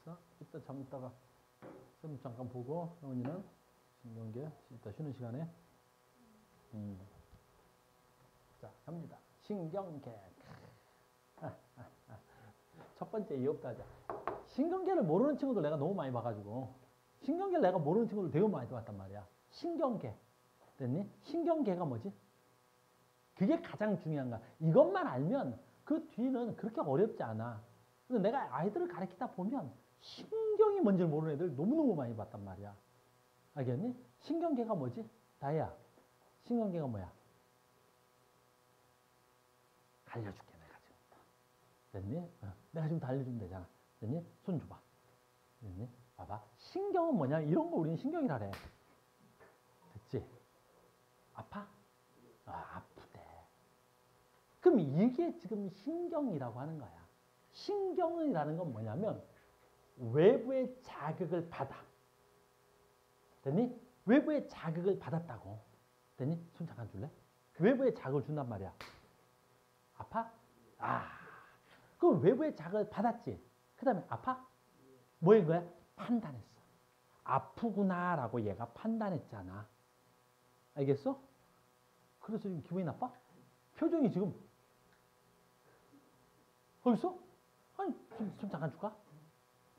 알았어? 이따 좀 이따가 좀 잠깐 보고 영훈이는 신경계 이따 쉬는 시간에 자 갑니다. 신경계 첫 번째 이어부터 하자. 신경계를 모르는 친구들 내가 너무 많이 봐가지고 신경계를 내가 모르는 친구들 되게 많이 봤단 말이야. 신경계 됐니? 신경계가 뭐지? 그게 가장 중요한 거야. 이것만 알면 그 뒤는 그렇게 어렵지 않아. 근데 내가 아이들을 가르치다 보면 신경이 뭔지 모르는 애들 너무너무 많이 봤단 말이야. 알겠니? 신경계가 뭐지? 다혜야. 신경계가 뭐야? 알려줄게 내가 지금. 됐니? 내가 지금 다 알려주면 되잖아. 됐니? 손 줘봐. 됐니? 봐봐. 신경은 뭐냐? 이런 거 우리는 신경이라 그래. 됐지? 아파? 아프대. 그럼 이게 지금 신경이라고 하는 거야. 신경이라는 건 뭐냐면 외부의 자극을 받아. 됐니? 외부의 자극을 받았다고. 됐니? 손 잠깐 줄래? 외부의 자극을 준단 말이야. 아파? 그럼 외부의 자극을 받았지. 그 다음에 아파? 뭐인 거야? 판단했어. 아프구나라고 얘가 판단했잖아. 알겠어? 그래서 지금 기분이 나빠? 표정이 지금 어딨어? 아니 손 잠깐 줄까?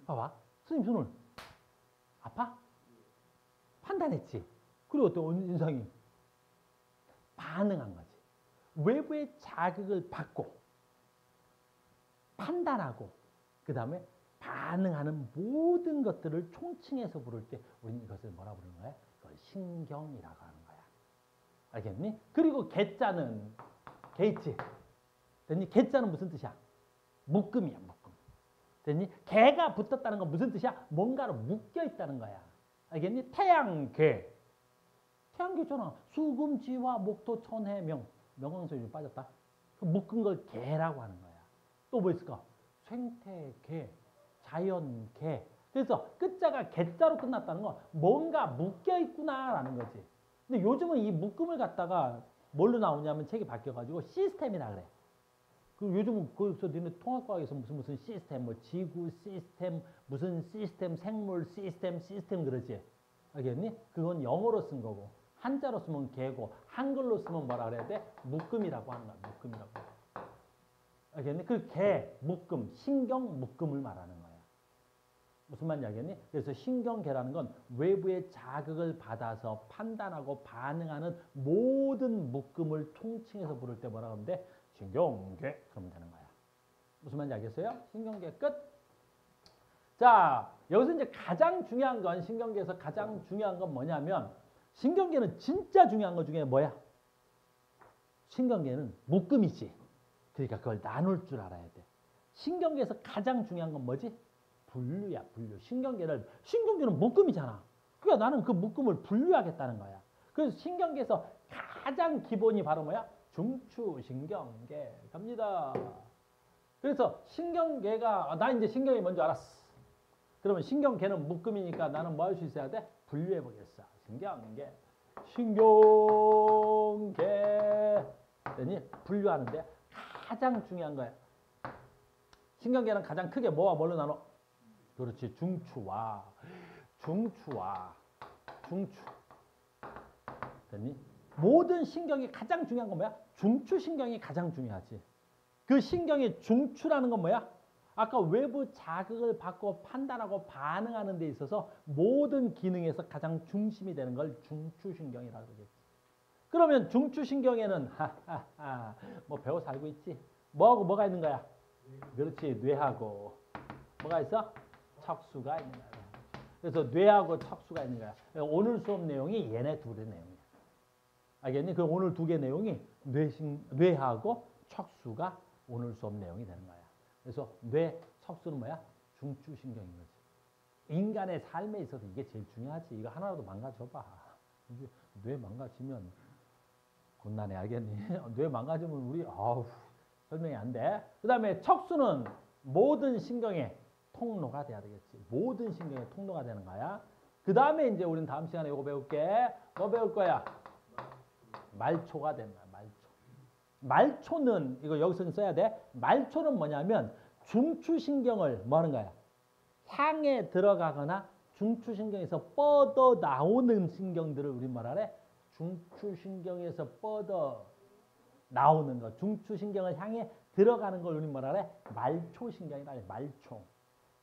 봐봐. 선생님 손을 아파? 판단했지. 그리고 어떤 인상이 반응한 거지. 외부의 자극을 받고 판단하고 그 다음에 반응하는 모든 것들을 총칭해서 부를 때 우리는 이것을 뭐라 부르는 거야? 그걸 신경이라고 하는 거야. 알겠니? 그리고 개자는 개있지? 됐니? 개자는 무슨 뜻이야? 묶음이야, 묶음. 됐니? 개가 붙었다는 건 무슨 뜻이야? 뭔가로 묶여 있다는 거야. 알겠니? 태양계. 태양계 있잖아. 수금지화 목토 천해명. 명왕소리 좀 빠졌다. 그 묶은 걸 개라고 하는 거야. 또 뭐 있을까? 생태계, 자연계. 그래서 끝자가 개자로 끝났다는 건 뭔가 묶여 있구나라는 거지. 근데 요즘은 이 묶음을 갖다가 뭘로 나오냐면 책이 바뀌어가지고 시스템이라 그래. 그 요즘은 거기서 니네 통합과학에서 무슨 시스템, 뭐 지구 시스템, 무슨 시스템, 생물 시스템 그러지. 알겠니? 그건 영어로 쓴 거고 한자로 쓰면 개고 한글로 쓰면 뭐라 그래야 돼? 묶음이라고 하는 거야. 묶음이라고. 알겠니? 그 개, 묶음, 신경 묶음을 말하는 거야. 무슨 말인지 알겠니? 그래서 신경계라는 건 외부의 자극을 받아서 판단하고 반응하는 모든 묶음을 총칭해서 부를 때 뭐라고 하면 돼? 신경계. 그러면 되는 거야. 무슨 말인지 알겠어요? 신경계 끝. 자, 여기서 이제 가장 중요한 건 신경계에서 가장 중요한 건 뭐냐면 신경계는 진짜 중요한 것 중에 뭐야? 신경계는 묶음이지. 그러니까 그걸 나눌 줄 알아야 돼. 신경계에서 가장 중요한 건 뭐지? 분류야, 분류. 신경계는 묶음이잖아. 그러니까 나는 그 묶음을 분류하겠다는 거야. 그래서 신경계에서 가장 기본이 바로 뭐야? 중추신경계 갑니다. 그래서 신경계가 나 이제 신경이 뭔지 알았어. 그러면 신경계는 묶음이니까 나는 뭐 할 수 있어야 돼? 분류해 보겠어. 신경계. 되니? 분류하는데 가장 중요한 거야. 신경계는 가장 크게 뭐와 뭘로 나눠? 그렇지. 중추. 됐니? 모든 신경이 가장 중요한 건 뭐야? 중추신경이 가장 중요하지. 그 신경의 중추라는 건 뭐야? 아까 외부 자극을 받고 판단하고 반응하는 데 있어서 모든 기능에서 가장 중심이 되는 걸 중추신경이라고 그러겠지. 그러면 중추신경에는 뭐 배워서 알고 있지? 뭐하고 뭐가 있는 거야? 그렇지. 뇌하고 뭐가 있어? 척수가 있는 거야. 그래서 뇌하고 척수가 있는 거야. 오늘 수업 내용이 얘네 둘의 내용이야. 알겠니? 그 오늘 두 개 내용이 뇌하고 척수가 오늘 수업 내용이 되는 거야. 그래서 뇌, 척수는 뭐야? 중추신경인 거지. 인간의 삶에 있어서 이게 제일 중요하지. 이거 하나라도 망가져봐. 뇌 망가지면 곤란해. 알겠니? 뇌 망가지면 우리 설명이 안 돼. 그 다음에 척수는 모든 신경의 통로가 돼야 되겠지. 모든 신경의 통로가 되는 거야. 그 다음에 이제 우리는 다음 시간에 이거 배울게. 뭐 배울 거야? 말초가 된다. 말초는 이거 여기서 써야 돼. 말초는 뭐냐면 중추신경을 뭐 하는 거야? 향해 들어가거나 중추신경에서 뻗어 나오는 신경들을 우리 뭐라래? 중추신경에서 뻗어 나오는 거. 중추신경을 향해 들어가는 걸 우리 뭐라래? 말초신경이라 해. 말초.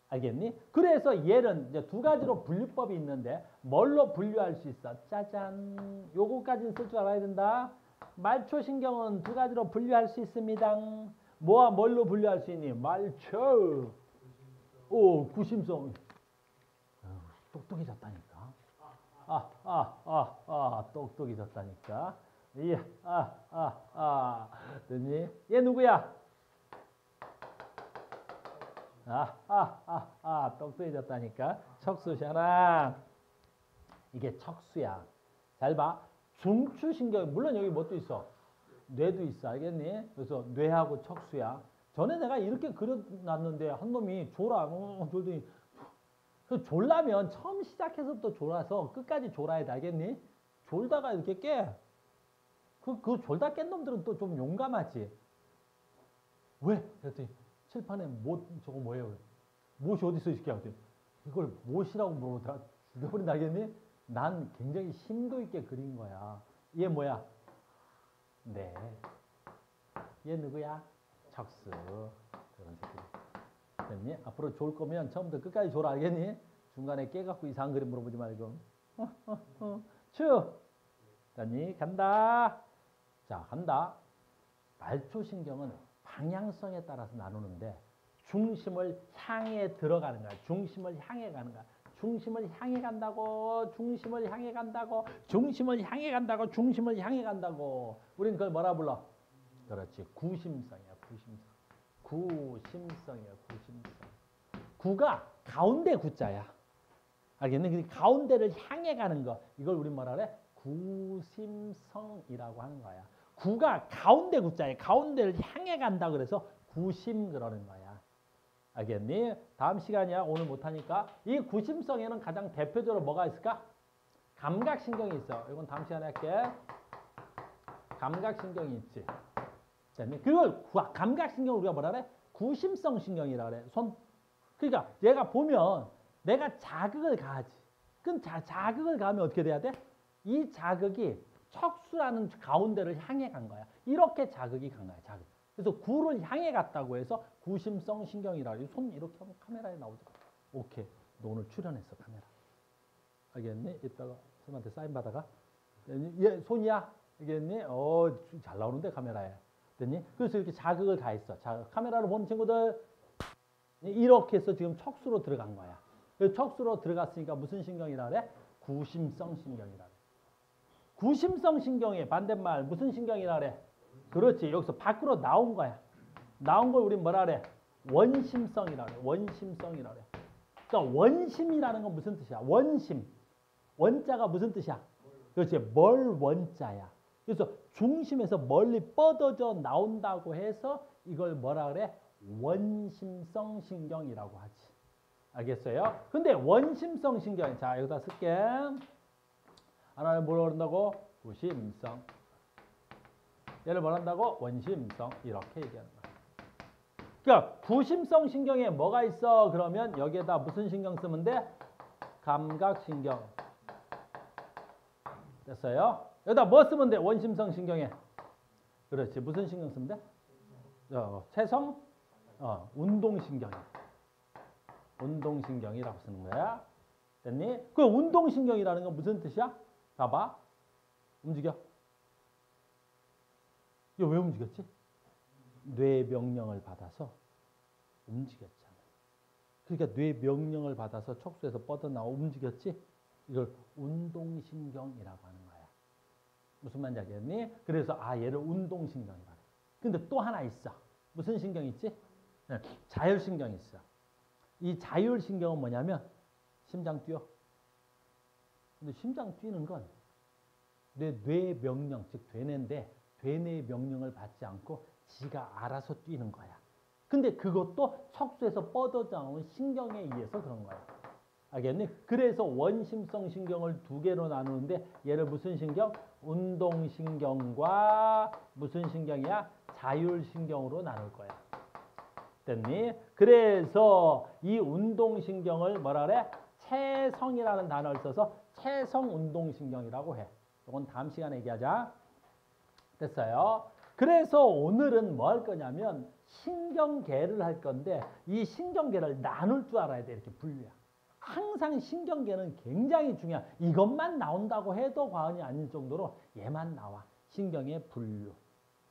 알겠니? 그래서 얘는 이제 두 가지로 분류법이 있는데 뭘로 분류할 수 있어? 짜잔. 요거까지는 쓸 줄 알아야 된다. 말초신경은 두 가지로 분류할 수 있습니다. 뭐와 뭘로 분류할 수 있니? 말초. 오, 구심성. 똑똑해졌다니까. 똑똑해졌다니까. 이야, 됐니? 얘 누구야? 똑똑해졌다니까. 척수잖아. 이게 척수야. 잘 봐. 중추신경, 물론 여기 뭣도 있어. 뇌도 있어. 알겠니? 그래서 뇌하고 척수야. 전에 내가 이렇게 그려놨는데 한 놈이 졸아. 졸더니 그 졸라면 처음 시작해서부터 졸아서 끝까지 졸아야 돼. 알겠니? 졸다가 이렇게 깨. 그 졸다 깬 놈들은 또 좀 용감하지. 왜? 그랬더니 칠판에 저거 뭐예요? 못이 어디 있어? 이 새끼야. 이걸 못이라고 물어보더라. 죽여버린다. 알겠니? 난 굉장히 심도 있게 그린 거야. 얘 뭐야? 네. 얘 누구야? 척수. 그런 새끼. 됐니? 앞으로 졸 거면 처음부터 끝까지 졸아. 알겠니? 중간에 깨갖고 이상한 그림 물어보지 말고. 됐니? 간다. 자, 간다. 말초신경은 방향성에 따라서 나누는데 중심을 향해 들어가는 거야. 중심을 향해 가는 거야. 중심을 향해 간다고. 중심을 향해 간다고. 중심을 향해 간다고. 중심을 향해 간다고. 우린 그걸 뭐라 불러? 그렇지. 구심성이야. 구심성. 구심성이야. 구심성. 구가 가운데 구자야. 알겠니? 근데 가운데를 향해 가는 거. 이걸 우리 뭐라 그래? 구심성이라고 하는 거야. 구가 가운데 구자에 가운데를 향해 간다 그래서 구심 그러는 거야. 알겠니? 다음 시간이야. 오늘 못하니까. 이 구심성에는 가장 대표적으로 뭐가 있을까? 감각신경이 있어. 이건 다음 시간에 할게. 감각신경이 있지. 됐니? 그걸 감각신경을 우리가 뭐라 그래? 구심성 신경이라 그래. 그러니까 얘가 보면 내가 자극을 가하지. 그럼 자극을 가하면 어떻게 돼야 돼? 이 자극이 척수라는 가운데를 향해 간 거야. 이렇게 자극이 간 거야. 자극. 그래서 구를 향해 갔다고 해서 구심성 신경이라 그래. 손 이렇게 하면 카메라에 나오죠. 오케이. 너 오늘 출연했어, 카메라. 알겠니? 이따가 선생님한테 사인 받아가. 얘 손이야? 알겠니? 잘 나오는데 카메라에. 됐니? 그래서 이렇게 자극을 가했어. 카메라로 보는 친구들 이렇게 해서 지금 척수로 들어간 거야. 그래서 척수로 들어갔으니까 무슨 신경이라 그래? 구심성 신경이라 그래. 구심성 신경의 반대말 무슨 신경이라 그래? 그렇지. 여기서 밖으로 나온 거야. 나온 걸 우리 뭐라 그래? 원심성이라 그래. 원심성이라 그래. 그러니까 원심이라는 건 무슨 뜻이야? 원심. 원자가 무슨 뜻이야? 그렇지. 멀 원자야. 그래서 중심에서 멀리 뻗어져 나온다고 해서 이걸 뭐라 그래? 원심성 신경이라고 하지. 알겠어요? 근데 원심성 신경, 자 여기다 쓸게. 하나를 뭐라 그런다고? 구심성. 얘를 뭐라 한다고? 원심성. 이렇게 얘기하는 거야. 그러니까 구심성 신경에 뭐가 있어? 그러면 여기에다 무슨 신경 쓰면 돼? 감각신경. 됐어요? 여기다 뭐 쓰면 돼? 원심성 신경에. 그렇지. 무슨 신경 쓰면 돼? 체성? 운동신경이야. 운동신경이라고 쓰는 거야. 됐니? 그 운동신경이라는 건 무슨 뜻이야? 봐봐. 움직여. 이거 왜 움직였지? 뇌 명령을 받아서 움직였잖아. 그러니까 뇌 명령을 받아서 척수에서 뻗어나와 움직였지? 이걸 운동신경이라고 하는 거야. 무슨 말인지 알겠니? 그래서 얘를 운동신경이라고 해. 근데 또 하나 있어. 무슨 신경 있지? 자율신경이 있어. 이 자율신경은 뭐냐면 심장 뛰어. 근데 심장 뛰는 건 뇌 명령, 즉 되뇌인데 되뇌 명령을 받지 않고 지가 알아서 뛰는 거야. 근데 그것도 척수에서 뻗어져 나온 신경에 의해서 그런 거야. 알겠니? 그래서 원심성 신경을 두 개로 나누는데 얘를 무슨 신경? 운동신경과 무슨 신경이야? 자율신경으로 나눌 거야. 됐니? 그래서 이 운동신경을 뭐라 그래? 체성이라는 단어를 써서 체성운동신경이라고 해. 이건 다음 시간에 얘기하자. 됐어요? 그래서 오늘은 뭐 할 거냐면 신경계를 할 건데 이 신경계를 나눌 줄 알아야 돼. 이렇게 분류야. 항상 신경계는 굉장히 중요해. 이것만 나온다고 해도 과언이 아닐 정도로 얘만 나와. 신경의 분류.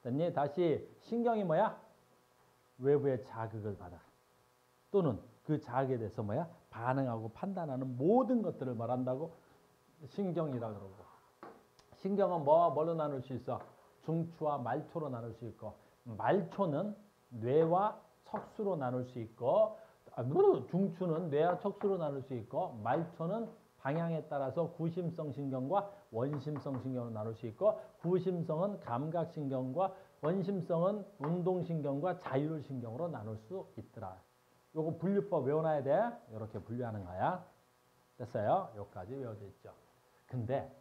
됐니? 다시 신경이 뭐야? 외부의 자극을 받아. 또는 그 자극에 대해서 뭐야? 반응하고 판단하는 모든 것들을 말한다고 신경이라 그러고. 신경은 뭘로 나눌 수 있어? 중추와 말초로 나눌 수 있고, 말초는 뇌와 척수로 나눌 수 있고, 중추는 뇌와 척수로 나눌 수 있고, 말초는 방향에 따라서 구심성 신경과 원심성 신경으로 나눌 수 있고, 구심성은 감각신경과 원심성은 운동신경과 자율신경으로 나눌 수 있더라. 요거 분류법 외워놔야 돼. 이렇게 분류하는 거야. 됐어요? 여기까지 외워져 있죠. 근데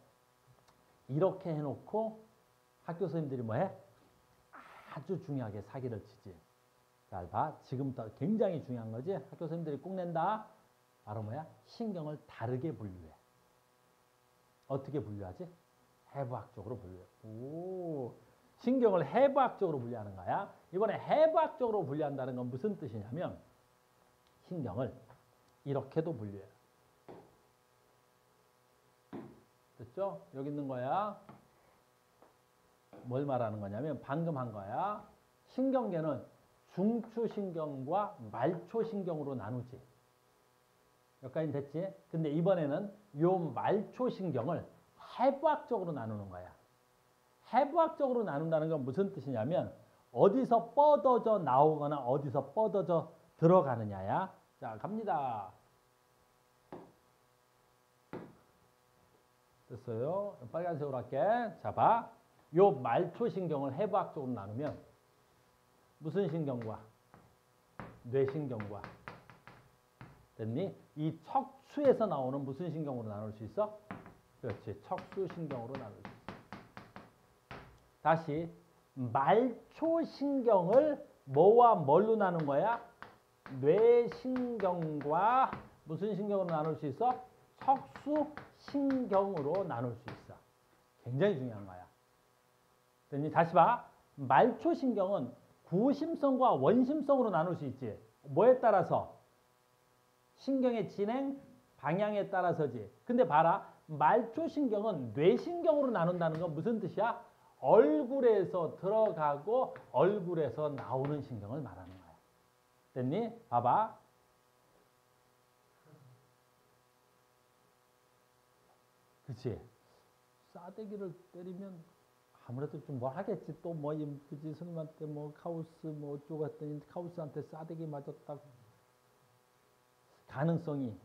이렇게 해놓고 학교 선생님들이 뭐해? 아주 중요하게 사기를 치지. 잘 봐. 지금부터 굉장히 중요한 거지. 학교 선생님들이 꼭 낸다. 바로 뭐야? 신경을 다르게 분류해. 어떻게 분류하지? 해부학적으로 분류해. 오, 신경을 해부학적으로 분류하는 거야. 이번에 해부학적으로 분류한다는 건 무슨 뜻이냐면 신경을 이렇게도 분류해. 됐죠? 여기 있는 거야. 뭘 말하는 거냐면 방금 한 거야. 신경계는 중추신경과 말초신경으로 나누지. 여기까지 됐지? 근데 이번에는 요 말초신경을 해부학적으로 나누는 거야. 해부학적으로 나눈다는 건 무슨 뜻이냐면 어디서 뻗어져 나오거나 어디서 뻗어져 들어가느냐야. 자, 갑니다. 됐어요? 빨간색으로 할게. 자, 봐. 요 말초신경을 해부학적으로 나누면 무슨 신경과 뇌신경과 됐니? 이 척추에서 나오는 무슨 신경으로 나눌 수 있어? 그렇지. 척수신경으로 나눌 수 있어. 다시 말초신경을 뭐와 뭘로 나눈 거야? 뇌신경과 무슨 신경으로 나눌 수 있어? 척수신경으로 나눌 수 있어. 굉장히 중요한 거야. 됐니? 다시 봐. 말초신경은 구심성과 원심성으로 나눌 수 있지. 뭐에 따라서? 신경의 진행 방향에 따라서지. 근데 봐라. 말초신경은 뇌신경으로 나눈다는 건 무슨 뜻이야? 얼굴에서 들어가고 얼굴에서 나오는 신경을 말하는 거야. 됐니? 봐봐. 그치? 싸대기를 때리면 아무래도 좀 뭘 하겠지. 또 뭐, 그치? 선생님한테 뭐 카우스 뭐 어쩌고 했더니 카우스한테 싸대기 맞았다. 가능성이.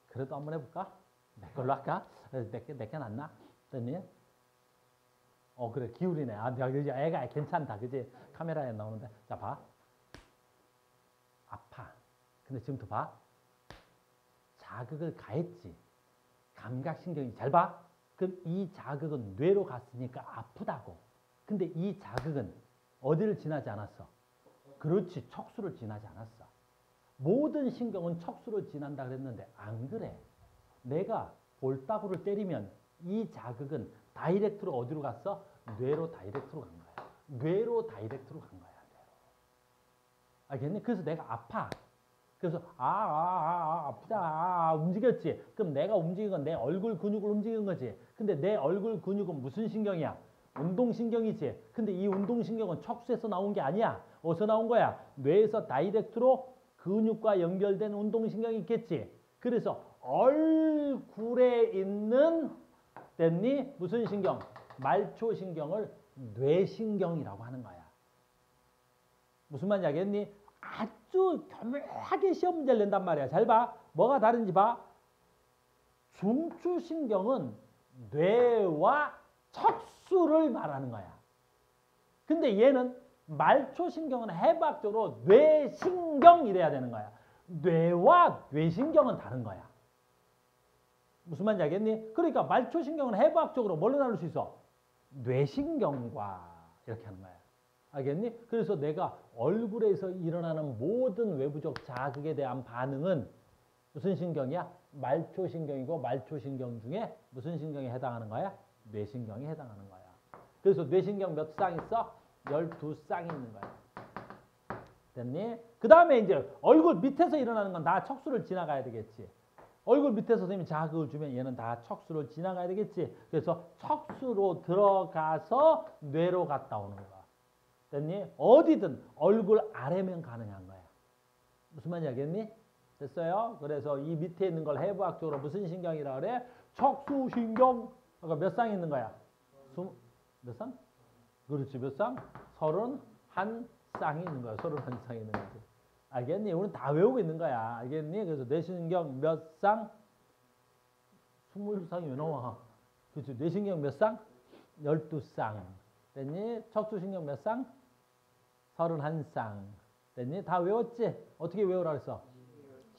그래도 한번 해볼까? 내 걸로 할까? 내게 낫나? 됐니? 그래. 기울이네. 아, 애가 괜찮다. 그지? 카메라에 나오는데. 자, 봐. 아파. 근데 지금부터 봐. 자극을 가했지. 감각신경이. 잘 봐. 그럼 이 자극은 뇌로 갔으니까 아프다고. 근데 이 자극은 어디를 지나지 않았어? 그렇지. 척수를 지나지 않았어. 모든 신경은 척수를 지난다 그랬는데 안 그래. 내가 볼따구를 때리면 이 자극은 다이렉트로 어디로 갔어? 뇌로 다이렉트로 간 거야. 뇌로 다이렉트로 간 거야. 뇌로. 알겠니? 그래서 내가 아파. 그래서 아프다. 움직였지. 그럼 내가 움직인 건 내 얼굴 근육을 움직인 거지. 근데 내 얼굴 근육은 무슨 신경이야? 운동신경이지. 근데 이 운동신경은 척수에서 나온 게 아니야. 어디서 나온 거야? 뇌에서 다이렉트로 근육과 연결된 운동신경이 있겠지. 그래서 얼굴에 있는 됐니? 무슨 신경? 말초신경을 뇌신경이라고 하는 거야. 무슨 말인지 알겠니? 아주 교묘하게 시험 문제를 낸단 말이야. 잘 봐. 뭐가 다른지 봐. 중추신경은 뇌와 척수를 말하는 거야. 근데 얘는 말초신경은 해부학적으로 뇌신경 이래야 되는 거야. 뇌와 뇌신경은 다른 거야. 무슨 말인지 알겠니? 그러니까 말초신경은 해부학적으로 뭘로 나눌 수 있어? 뇌신경과 이렇게 하는 거야. 알겠니? 그래서 내가 얼굴에서 일어나는 모든 외부적 자극에 대한 반응은 무슨 신경이야? 말초신경이고 말초신경 중에 무슨 신경에 해당하는 거야? 뇌신경에 해당하는 거야. 그래서 뇌신경 몇 쌍 있어? 12쌍 있는 거야. 됐니? 그 다음에 이제 얼굴 밑에서 일어나는 건 다 척수를 지나가야 되겠지. 얼굴 밑에서 선생님이 자극을 주면 얘는 다 척수를 지나가야 되겠지. 그래서 척수로 들어가서 뇌로 갔다 오는 거야. 됐니? 어디든 얼굴 아래면 가능한 거야. 무슨 말인지 알겠니? 됐어요? 그래서 이 밑에 있는 걸 해부학적으로 무슨 신경이라 그래? 척수신경. 그러니까 몇 쌍 있는 거야? 몇 쌍? 그렇지, 몇 쌍? 31쌍이 있는 거야. 31쌍이 있는 거지. 알겠니? 우리는 다 외우고 있는 거야. 알겠니? 그래서 뇌신경 몇 쌍? 20쌍이 왜 나와? 그렇지. 뇌신경 몇 쌍? 12쌍. 됐니? 척수신경 몇 쌍? 31쌍. 됐니? 다 외웠지? 어떻게 외우라 그랬어?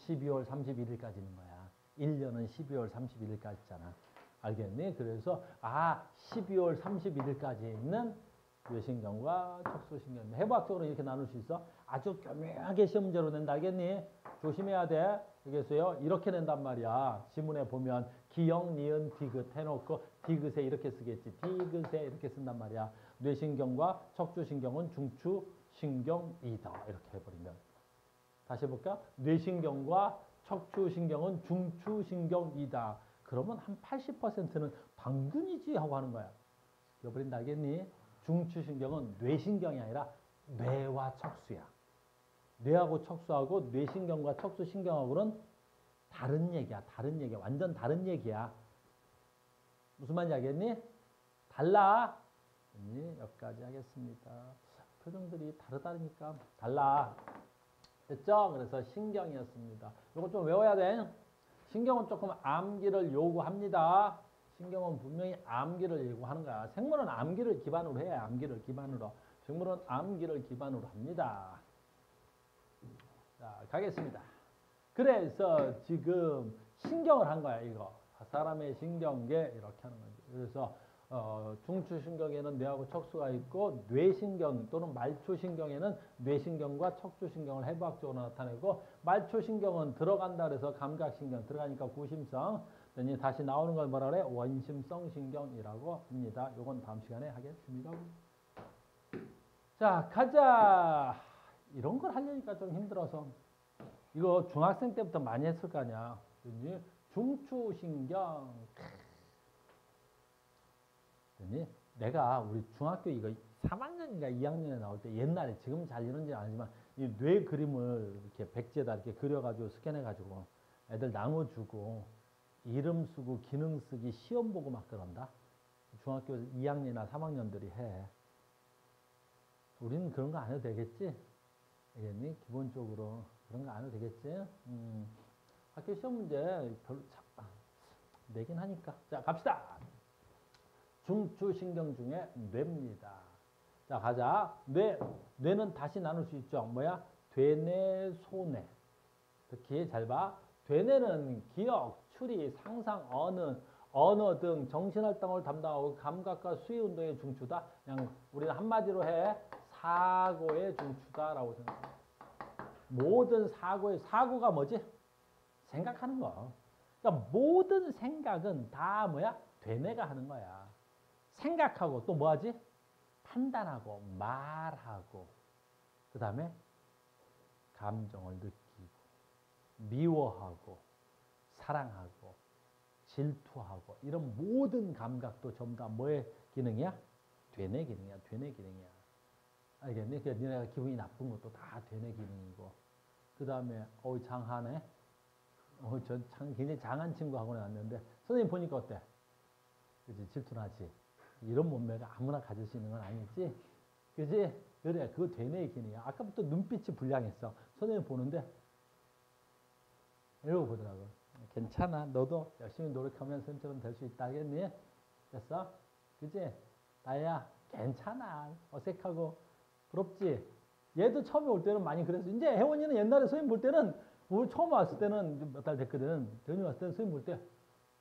12월 31일까지 있는 거야. 1년은 12월 31일까지잖아. 알겠니? 그래서 12월 31일까지 있는 뇌신경과 척수신경. 해부학적으로 이렇게 나눌 수 있어. 아주 교묘하게 시험 문제로 낸다. 알겠니? 조심해야 돼. 알겠어요? 이렇게 낸단 말이야. 지문에 보면 기역, 니은, 디귿 해놓고 디귿에 이렇게 쓰겠지. 디귿에 이렇게 쓴단 말이야. 뇌신경과 척수신경은 중추신경이다. 이렇게 해버리면. 다시 해볼까? 뇌신경과 척추신경은 중추신경이다. 그러면 한 80%는 당근이지 하고 하는 거야. 여버린다. 알겠니? 중추신경은 뇌신경이 아니라 뇌와 척수야. 뇌하고 척수하고 뇌신경과 척수신경하고는 다른 얘기야. 다른 얘기야. 완전 다른 얘기야. 무슨 말인지 알겠니? 달라. 여기까지 하겠습니다. 표정들이 다르다니까 달라. 됐죠? 그래서 신경이었습니다. 이거 좀 외워야 돼. 신경은 조금 암기를 요구합니다. 신경은 분명히 암기를 요구하는 거야. 생물은 암기를 기반으로 해. 암기를 기반으로. 생물은 암기를 기반으로 합니다. 자, 가겠습니다. 그래서 지금 신경을 한 거야, 이거. 사람의 신경계 이렇게 하는 거지. 그래서 중추신경에는 뇌하고 척수가 있고 뇌신경 또는 말초신경에는 뇌신경과 척추신경을 해부학적으로 나타내고 말초신경은 들어간다 그래서 감각신경 들어가니까 구심성 다시 나오는 걸 뭐라 그래? 원심성 신경이라고 합니다. 요건 다음 시간에 하겠습니다. 자, 가자. 이런 걸 하려니까 좀 힘들어서 이거 중학생 때부터 많이 했을 거 아니야. 중추신경. 내가 우리 중학교 이거 3학년인가 2학년에 나올 때 옛날에 지금 잘 이런지 아니지만 이 뇌 그림을 이렇게 백지에다 이렇게 그려가지고 스캔해가지고 애들 나눠주고 이름 쓰고 기능 쓰기 시험 보고 막 그런다. 중학교 2학년이나 3학년들이 해. 우리는 그런 거 안 해도 되겠지? 알겠니? 기본적으로 그런 거 안 해도 되겠지? 학교 시험 문제 별로 내긴 하니까. 자, 갑시다. 중추신경 중에 뇌입니다. 자, 가자. 뇌는 다시 나눌 수 있죠. 뭐야? 되뇌, 소뇌. 특히 잘 봐. 되뇌는 기억, 추리, 상상, 언어 등 정신활동을 담당하고 감각과 수위운동의 중추다. 그냥 우리는 한마디로 해. 사고의 중추다라고 생각해. 모든 사고가 뭐지? 생각하는 거. 그러니까 모든 생각은 다 뭐야? 되뇌가 하는 거야. 생각하고 또 뭐하지? 판단하고 말하고 그 다음에 감정을 느끼고 미워하고 사랑하고 질투하고 이런 모든 감각도 전부 다 뭐의 기능이야? 되뇌 기능이야. 되뇌 기능이야. 알겠니? 그러니까 니네가 기분이 나쁜 것도 다 되뇌 기능이고 그 다음에 장하네. 저 굉장히 장한 친구하고 왔는데 선생님 보니까 어때? 그치? 질투나지? 이런 몸매가 아무나 가질 수 있는 건 아니지? 그지? 그래, 그거 되뇌 기능이야. 아까부터 눈빛이 불량했어. 선생님 보는데 이러고 보더라고. 괜찮아. 너도 열심히 노력하면 선생님처럼 될 수 있다. 알겠니? 됐어? 그지? 나야 괜찮아. 어색하고 부럽지? 얘도 처음에 올 때는 많이 그랬어. 이제 혜원이는 옛날에 선생님 볼 때는 우리 처음 왔을 때는 몇 달 됐거든. 대현이 왔을 때는 선생님 볼 때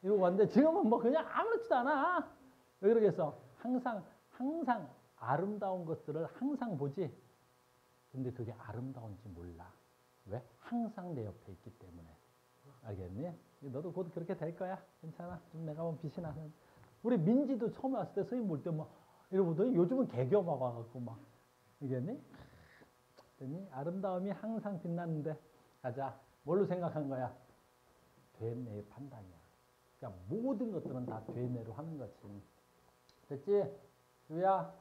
이러고 왔는데 지금은 뭐 그냥 아무렇지도 않아. 왜 그러겠어? 항상 아름다운 것들을 항상 보지. 근데 그게 아름다운지 몰라. 왜? 항상 내 옆에 있기 때문에. 알겠니? 너도 곧 그렇게 될 거야. 괜찮아. 좀 내가 보면 빛이 나는. 우리 민지도 처음에 왔을 때 선생님 볼 때 막 이러고더니 요즘은 개겨 막 와갖고 막. 알겠니? 아름다움이 항상 빛나는데. 가자. 뭘로 생각한 거야? 되뇌의 판단이야. 그러니까 모든 것들은 다 되뇌로 하는 거지. 됐지? 주야.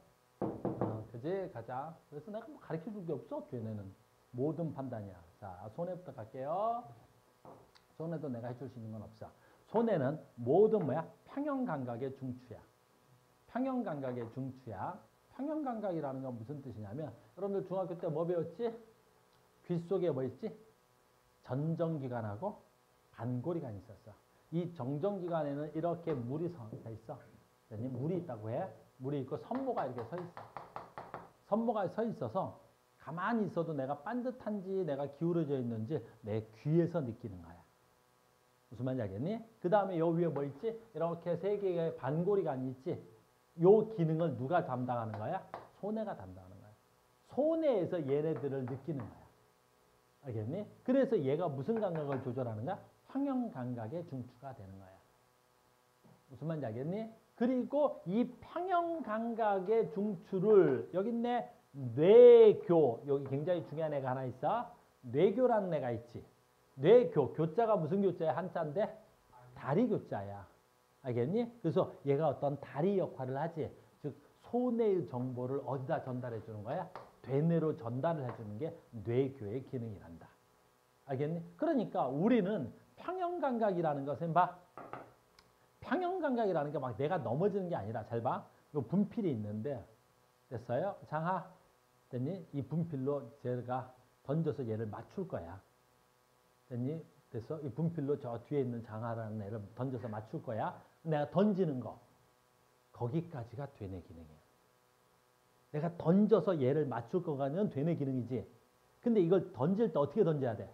그지? 가자. 그래서 내가 뭐 가르쳐 줄 게 없어. 되뇌는 모든 판단이야. 자, 손해부터 갈게요. 손해도 내가 해줄 수 있는 건 없어. 손해는 모든 뭐야? 평형감각의 중추야. 평형감각의 중추야. 평형감각이라는 건 무슨 뜻이냐면 여러분들 중학교 때 뭐 배웠지? 귀 속에 뭐 있지? 전정기관하고 반고리관이 있었어. 이 정정기관에는 이렇게 물이 서 있어. 물이 있다고 해. 물이 있고 선모가 이렇게 서 있어. 선모가 서 있어서 가만히 있어도 내가 반듯한지 내가 기울어져 있는지 내 귀에서 느끼는 거야. 무슨 말인지 알겠니? 그 다음에 요 위에 뭐 있지? 이렇게 세 개의 반고리관이 있지? 요 기능을 누가 담당하는 거야? 손해가 담당하는 거야. 손해에서 얘네들을 느끼는 거야. 알겠니? 그래서 얘가 무슨 감각을 조절하는가? 평형감각의 중추가 되는 거야. 무슨 말인지 알겠니? 그리고 이 평형감각의 중추를 여기 있네. 뇌교. 여기 굉장히 중요한 애가 하나 있어. 뇌교라는 애가 있지. 뇌교. 교자가 무슨 교자야? 한자인데? 다리 교자야. 알겠니? 그래서 얘가 어떤 다리 역할을 하지. 즉 손해의 정보를 어디다 전달해 주는 거야? 되뇌로 전달을 해주는 게 뇌교의 기능이란다. 알겠니? 그러니까 우리는 평형감각이라는 것은 봐. 평형감각이라는 게 막 내가 넘어지는 게 아니라 잘 봐. 이 분필이 있는데 됐어요? 장하 됐니? 이 분필로 제가 던져서 얘를 맞출 거야. 됐니? 됐어? 이 분필로 저 뒤에 있는 장하라는 애를 던져서 맞출 거야. 내가 던지는 거 거기까지가 되뇌 기능이야. 내가 던져서 얘를 맞출 거가는 되뇌 기능이지. 근데 이걸 던질 때 어떻게 던져야 돼?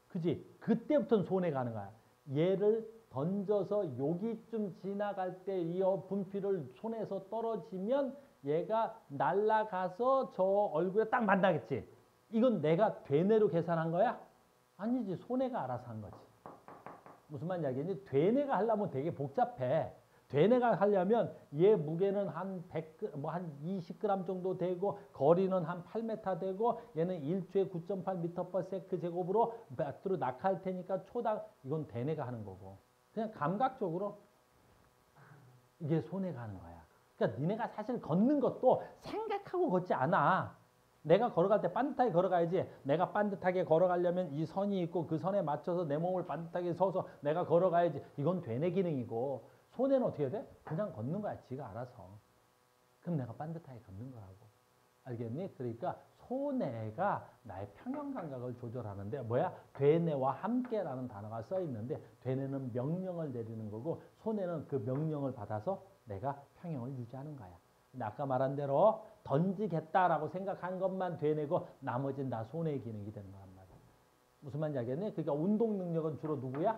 그지? 그때부터는 손해가 가는 거야. 얘를 던져서 여기쯤 지나갈 때 이 분필을 손에서 떨어지면 얘가 날아가서 저 얼굴에 딱 만나겠지. 이건 내가 되뇌로 계산한 거야? 아니지. 손해가 알아서 한 거지. 무슨 말인지 알겠니? 되뇌가 하려면 되게 복잡해. 되뇌가 하려면 얘 무게는 한 100, 한 20g 정도 되고 거리는 한 8m 되고 얘는 1초에 9.8m/s 제곱으로 밖으로 낙하할 테니까 초당 이건 되뇌가 하는 거고 그냥 감각적으로 이게 손해가 하는 거야. 그러니까 니네가 사실 걷는 것도 생각하고 걷지 않아. 내가 걸어갈 때 반듯하게 걸어가야지. 내가 반듯하게 걸어가려면 이 선이 있고 그 선에 맞춰서 내 몸을 반듯하게 서서 내가 걸어가야지. 이건 되뇌 기능이고 손해는 어떻게 돼? 그냥 걷는 거야. 지가 알아서. 그럼 내가 반듯하게 걷는 거라고. 알겠니? 그러니까 손해가 나의 평형감각을 조절하는데 뭐야? 되뇌와 함께라는 단어가 써 있는데 되뇌는 명령을 내리는 거고 손해는 그 명령을 받아서 내가 평형을 유지하는 거야. 근데 아까 말한 대로 던지겠다라고 생각한 것만 되뇌고 나머지는 다 손해의 기능이 되는 거란 말이야. 무슨 말인지 알겠니? 그러니까 운동 능력은 주로 누구야?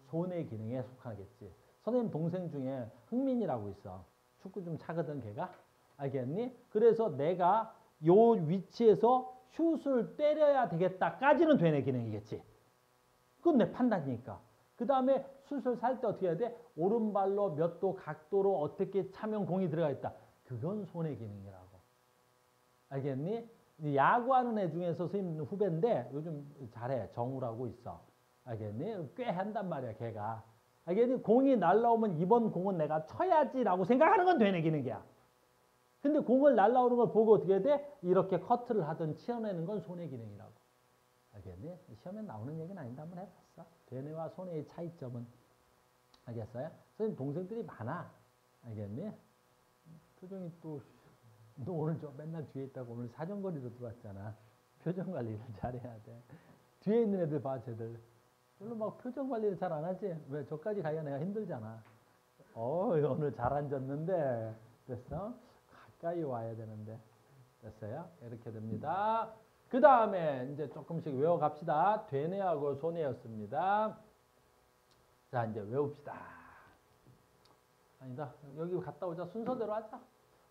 손해의 기능에 속하겠지. 선생님 동생 중에 흥민이라고 있어. 축구 좀 차거든 걔가. 알겠니? 그래서 내가 요 위치에서 슛을 때려야 되겠다까지는 되뇌 기능이겠지. 그건 내 판단이니까. 그 다음에 슛을 살 때 어떻게 해야 돼? 오른발로 몇 도 각도로 어떻게 차면 공이 들어가 있다. 그건 손의 기능이라고. 알겠니? 야구하는 애 중에서 선생님 후배인데 요즘 잘해. 정우라고 있어. 알겠니? 꽤 한단 말이야 걔가. 알겠니? 공이 날라오면 이번 공은 내가 쳐야지라고 생각하는 건 되뇌 기능이야. 근데 공을 날라오는 걸 보고 어떻게 해야 돼? 이렇게 커트를 하든 치어내는 건 손의 기능이라고. 알겠니? 시험에 나오는 얘기는 아닌데 한번 해봤어. 되뇌와 손해의 차이점은. 알겠어요? 선생님 동생들이 많아. 알겠니? 표정이 또, 너 오늘 저 맨날 뒤에 있다고 오늘 사정거리로 들어왔잖아. 표정 관리를 잘해야 돼. 뒤에 있는 애들 봐, 쟤들. 별로 막 표정 관리를 잘 안 하지? 왜? 저까지 가야 내가 힘들잖아. 오늘 잘 앉았는데. 됐어? 가까이 와야 되는데. 됐어요? 이렇게 됩니다. 그 다음에 이제 조금씩 외워갑시다. 되뇌하고 손해였습니다. 자, 이제 외웁시다. 아니다. 여기 갔다 오자. 순서대로 하자.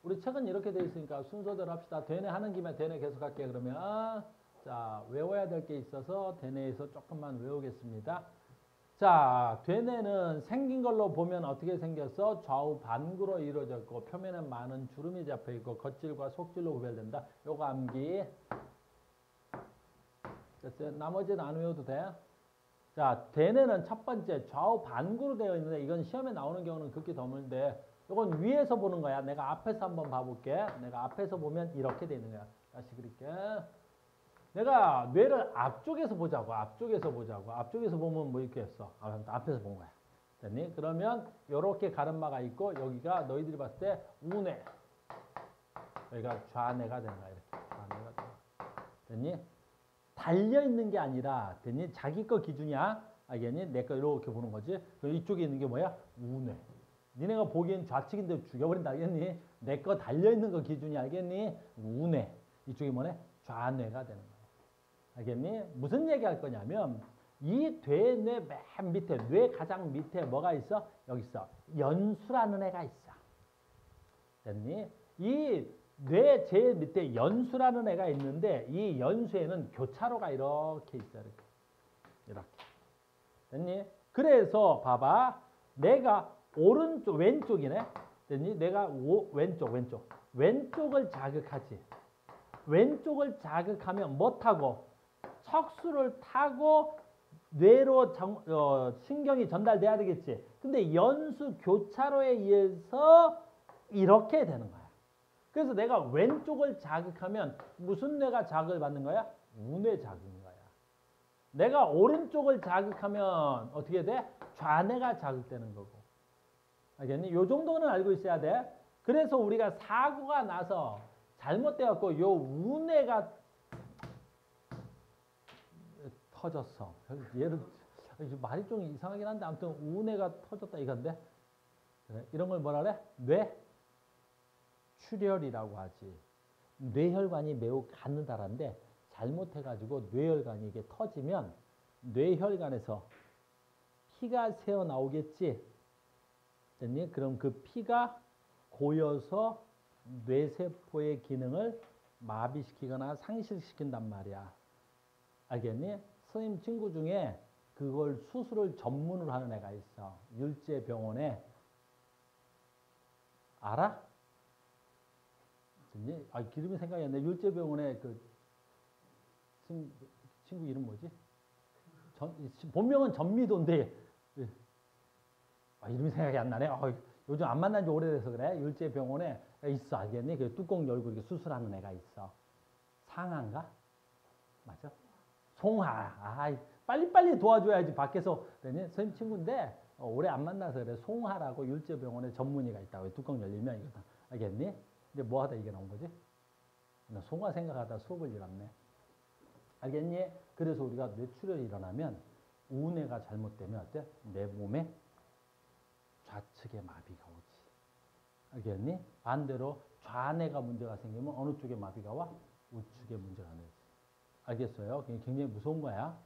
우리 책은 이렇게 돼 있으니까 순서대로 합시다. 되뇌 하는 김에 되뇌 계속 할게. 그러면 자, 외워야 될 게 있어서 되뇌에서 조금만 외우겠습니다. 자, 되뇌는 생긴 걸로 보면 어떻게 생겼어? 좌우 반구로 이루어졌고 표면에 많은 주름이 잡혀 있고 겉질과 속질로 구별된다. 요거 암기. 됐어요? 나머지는 안 외워도 돼. 자, 되뇌는 첫 번째 좌우 반구로 되어 있는데 이건 시험에 나오는 경우는 극히 드물데 이건 위에서 보는 거야. 내가 앞에서 한번 봐볼게. 내가 앞에서 보면 이렇게 되어 있는 거야. 다시 그릴게. 내가 뇌를 앞쪽에서 보자고. 앞쪽에서 보자고. 앞쪽에서 보면 뭐 이렇게 했어. 앞에서 본 거야. 됐니? 그러면 이렇게 가름마가 있고 여기가 너희들이 봤을 때 우뇌. 여기가 좌뇌가 되는 거야. 이렇게. 좌뇌가 되는 거야. 됐니? 달려있는 게 아니라 됐니? 자기 거 기준이야. 알겠니? 내 거 이렇게 보는 거지. 그럼 이쪽에 있는 게 뭐야? 우뇌. 니네가 보기엔 좌측인데 죽여버린다. 알겠니? 내 거 달려있는 거 기준이 알겠니? 우뇌. 이쪽이 뭐네? 좌뇌가 되는 거야. 알겠니? 무슨 얘기 할 거냐면 이 되뇌 맨 밑에 뇌 가장 밑에 뭐가 있어? 여기 있어. 연수라는 애가 있어. 됐니? 이 뇌 제일 밑에 연수라는 애가 있는데 이 연수에는 교차로가 이렇게 있어. 이렇게. 됐니? 그래서 봐봐. 내가 오른쪽 왼쪽이네. 됐니? 내가 왼쪽을 자극하지. 왼쪽을 자극하면 뭐 타고? 척수를 타고 뇌로 신경이 전달돼야 되겠지. 근데 연수 교차로에 의해서 이렇게 되는 거야. 그래서 내가 왼쪽을 자극하면 무슨 뇌가 자극을 받는 거야? 우뇌 자극인 거야. 내가 오른쪽을 자극하면 어떻게 돼? 좌뇌가 자극되는 거고. 알겠니? 요 정도는 알고 있어야 돼. 그래서 우리가 사고가 나서 잘못돼갖고 요 우뇌가 터졌어. 얘를 말이 좀 이상하긴 한데 아무튼 우뇌가 터졌다 이건데 그래? 이런 걸 뭐라 그래? 뇌출혈이라고 하지. 뇌혈관이 매우 가느다란데 잘못해가지고 뇌혈관이 이게 터지면 뇌혈관에서 피가 새어 나오겠지. 됐니? 그럼 그 피가 고여서 뇌세포의 기능을 마비시키거나 상실시킨단 말이야. 알겠니? 선생님 친구 중에 그걸 수술을 전문으로 하는 애가 있어. 율제병원에. 알아? 됐니? 기름이 생각이 안 나. 율제병원에 그 친구 이름 뭐지? 본명은 전미도인데 이름이 생각이 안 나네. 요즘 안 만난 지 오래돼서 그래. 율제병원에 있어. 알겠니? 그 뚜껑 열고 이렇게 수술하는 애가 있어. 상하인가? 맞아? 송하. 빨리빨리 도와줘야지. 밖에서. 선생님 친구인데 오래 안 만나서 그래. 송하라고 율제병원에 전문의가 있다고. 뚜껑 열리면 이거다. 알겠니? 근데 뭐 하다 이게 나온 거지? 나 송하 생각하다 수업을 잃었네. 알겠니? 그래서 우리가 뇌출혈이 일어나면 우뇌가 잘못되면 어때? 내 몸에 좌측에 마비가 오지. 알겠니? 반대로 좌뇌가 문제가 생기면 어느 쪽에 마비가 와? 우측에 문제가 나지. 알겠어요? 굉장히 무서운 거야.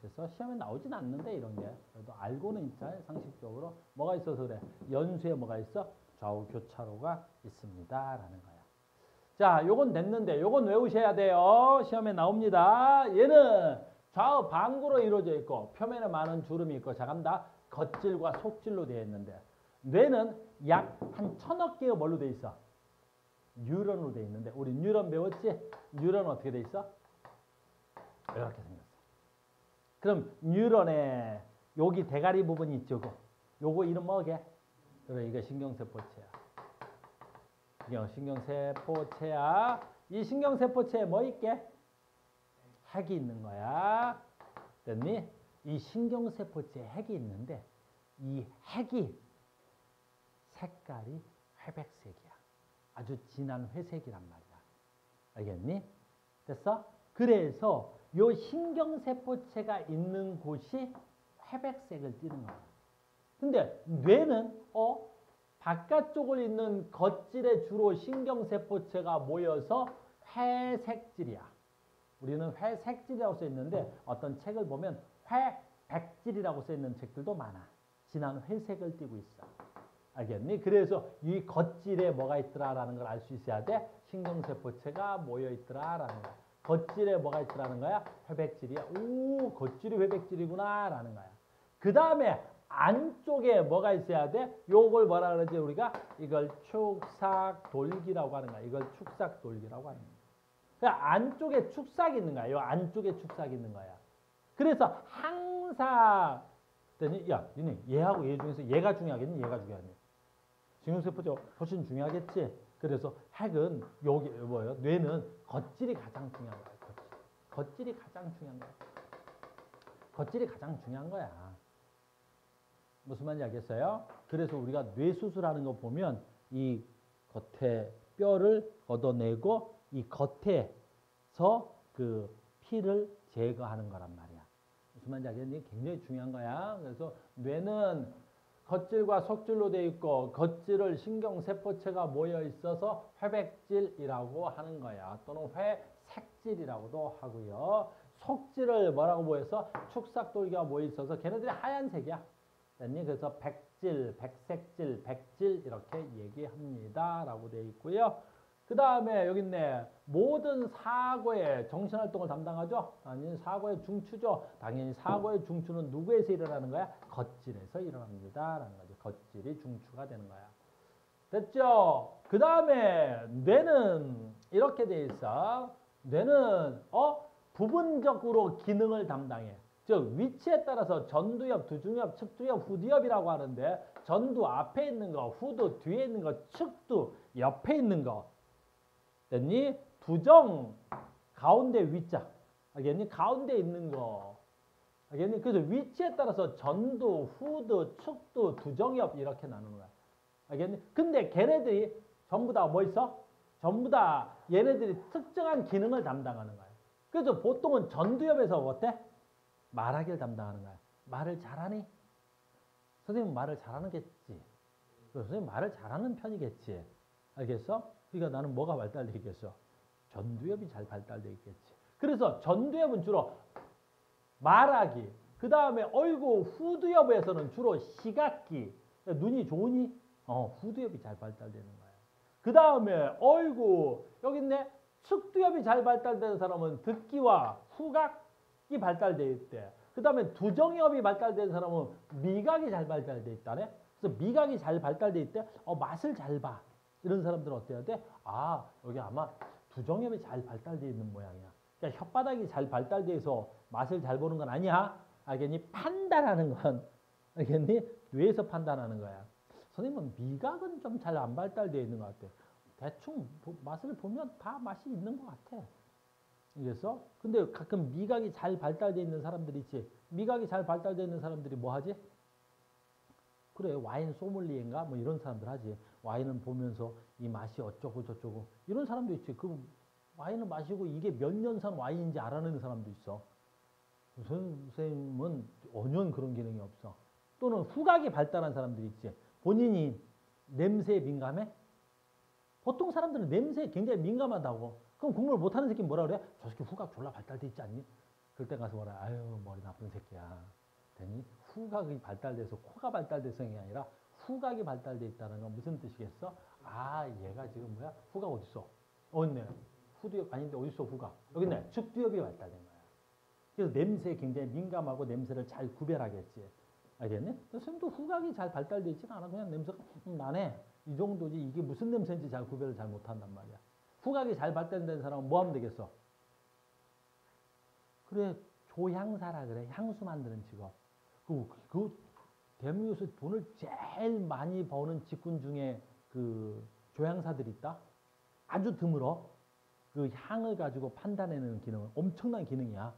그래서 시험에 나오진 않는데 이런 게. 그래도 알고는 있잖아요. 상식적으로. 뭐가 있어서 그래? 연수에 뭐가 있어? 좌우 교차로가 있습니다. 라는 거야. 자, 요건 됐는데 요건 외우셔야 돼요. 시험에 나옵니다. 얘는 좌우 반구로 이루어져 있고 표면에 많은 주름이 있고 자 간다. 겉질과 속질로 되어 있는데 뇌는 약 한 1000억 개의 뭘로 되어 있어? 뉴런으로 되어 있는데 우리 뉴런 배웠지? 뉴런 어떻게 되어 있어? 이렇게 생겼어. 그럼 뉴런의 여기 대가리 부분이 있죠. 요거 이름 뭐게? 그래, 이거 신경세포체야. 신경세포체야. 이 신경세포체에 뭐 있게? 핵이 있는 거야. 됐니? 이 신경세포체에 핵이 있는데 이 핵이 색깔이 회백색이야. 아주 진한 회색이란 말이야. 알겠니? 됐어? 그래서 요 신경세포체가 있는 곳이 회백색을 띠는 거야. 근데 뇌는 바깥쪽을 있는 겉질에 주로 신경세포체가 모여서 회색질이야. 우리는 회색질이라고 써 있는데 어떤 책을 보면 회백질이라고 써 있는 책들도 많아. 진한 회색을 띠고 있어. 알겠니? 그래서 이 겉질에 뭐가 있더라라는 걸 알 수 있어야 돼. 신경세포체가 모여 있더라라는 거야. 겉질에 뭐가 있더라는 거야? 회백질이야. 오, 겉질이 회백질이구나라는 거야. 그 다음에 안쪽에 뭐가 있어야 돼? 요걸 뭐라 그러지 우리가? 이걸 축삭돌기라고 하는 거야. 이걸 축삭돌기라고 하는 거야. 그러니까 안쪽에 축삭이 있는 거야. 요 안쪽에 축삭이 있는 거야. 그래서 항상 야, 니네 얘하고 얘 중에서 얘가 중요하겠니? 얘가 중요하니? 신경세포죠. 훨씬 중요하겠지. 그래서 핵은 여기 뭐예요? 뇌는 겉질이 가장 중요한 거야. 겉질이 가장 중요한 거야. 겉질이 가장 중요한 거야. 무슨 말인지 알겠어요? 그래서 우리가 뇌 수술하는 거 보면 이 겉에 뼈를 걷어내고 이 겉에서 그 피를 제거하는 거란 말이야. 무슨 말인지 알겠니? 굉장히 중요한 거야. 그래서 뇌는 겉질과 속질로 되어 있고 겉질을 신경세포체가 모여 있어서 회백질이라고 하는 거야. 또는 회색질이라고도 하고요. 속질을 뭐라고 모여서 축삭돌기가 모여 있어서 걔네들이 하얀색이야. 그래서 백질, 백색질, 백질 이렇게 얘기합니다. 라고 되어 있고요. 그 다음에 여기 있네. 모든 사고의 정신활동을 담당하죠. 아니 사고의 중추죠. 당연히 사고의 중추는 누구에서 일어나는 거야? 겉질에서 일어납니다. 라는 거죠. 겉질이 중추가 되는 거야. 됐죠? 그 다음에 뇌는 이렇게 돼 있어. 뇌는 부분적으로 기능을 담당해. 즉 위치에 따라서 전두엽, 두중엽, 측두엽, 후두엽이라고 하는데 전두 앞에 있는 거, 후두 뒤에 있는 거, 측두 옆에 있는 거. 됐니? 두정 가운데 위자. 알겠니? 가운데 있는 거. 알겠니? 그래서 위치에 따라서 전두, 후두, 측두, 두정엽 이렇게 나누는 거야. 알겠니? 근데 걔네들이 전부 다 뭐 있어? 전부 다 얘네들이 특정한 기능을 담당하는 거야. 그래서 보통은 전두엽에서 어때? 말하기를 담당하는 거야. 말을 잘하니? 선생님 말을 잘하는겠지. 선생님 말을 잘하는 편이겠지. 알겠어? 그러니까 나는 뭐가 발달되어 있겠어? 전두엽이 잘 발달되어 있겠지. 그래서 전두엽은 주로 말하기, 그 다음에 얼굴 후두엽에서는 주로 시각기. 눈이 좋으니? 후두엽이 잘 발달되는 거야. 그 다음에 얼굴, 여기 있네. 측두엽이 잘 발달되는 사람은 듣기와 후각이 발달되어 있대. 그 다음에 두정엽이 발달된 사람은 미각이 잘 발달되어 있다네. 그래서 미각이 잘 발달되어 있대. 맛을 잘 봐. 이런 사람들은 어때야 돼? 아, 여기 아마 두정엽이 잘 발달되어 있는 모양이야. 그러니까 혓바닥이 잘 발달돼서 맛을 잘 보는 건 아니야. 알겠니? 판단하는 건 알겠니? 뇌에서 판단하는 거야. 선생님은 미각은 좀 잘 안 발달되어 있는 것 같아. 대충 맛을 보면 다 맛이 있는 것 같아. 알겠어? 근데 가끔 미각이 잘 발달되어 있는 사람들이 있지. 미각이 잘 발달되어 있는 사람들이 뭐 하지? 그래, 와인 소믈리에인가? 뭐 이런 사람들 하지. 와인을 보면서 이 맛이 어쩌고 저쩌고 이런 사람도 있지. 그 와인을 마시고 이게 몇 년산 와인인지 알아내는 사람도 있어. 선생님은 전혀 그런 기능이 없어. 또는 후각이 발달한 사람들이 있지. 본인이 냄새에 민감해? 보통 사람들은 냄새에 굉장히 민감하다고. 그럼 공부를 못하는 새끼는 뭐라 그래? 저 새끼 후각 졸라 발달돼 있지 않니? 그럴 때 가서 뭐라, 아유 머리 나쁜 새끼야. 되니? 후각이 발달돼서 코가 발달돼서이 아니라 후각이 발달돼 있다는 건 무슨 뜻이겠어? 아, 얘가 지금 뭐야? 후각 어디 있어? 있네. 후두엽 아닌데 어디 있어 후각? 여기 있네. 측두엽이 발달된 거야. 그래서 냄새에 굉장히 민감하고 냄새를 잘 구별하겠지. 알겠니? 선생님도 후각이 잘 발달돼 있지는 않아. 그냥 냄새가 나네. 이 정도지. 이게 무슨 냄새인지 잘 구별을 잘 못한단 말이야. 후각이 잘 발달된 사람은 뭐 하면 되겠어? 그래, 조향사라 그래. 향수 만드는 직업. 그 대한민국에서 돈을 제일 많이 버는 직군 중에 그 조향사들이 있다? 아주 드물어. 그 향을 가지고 판단해내는 기능은 엄청난 기능이야.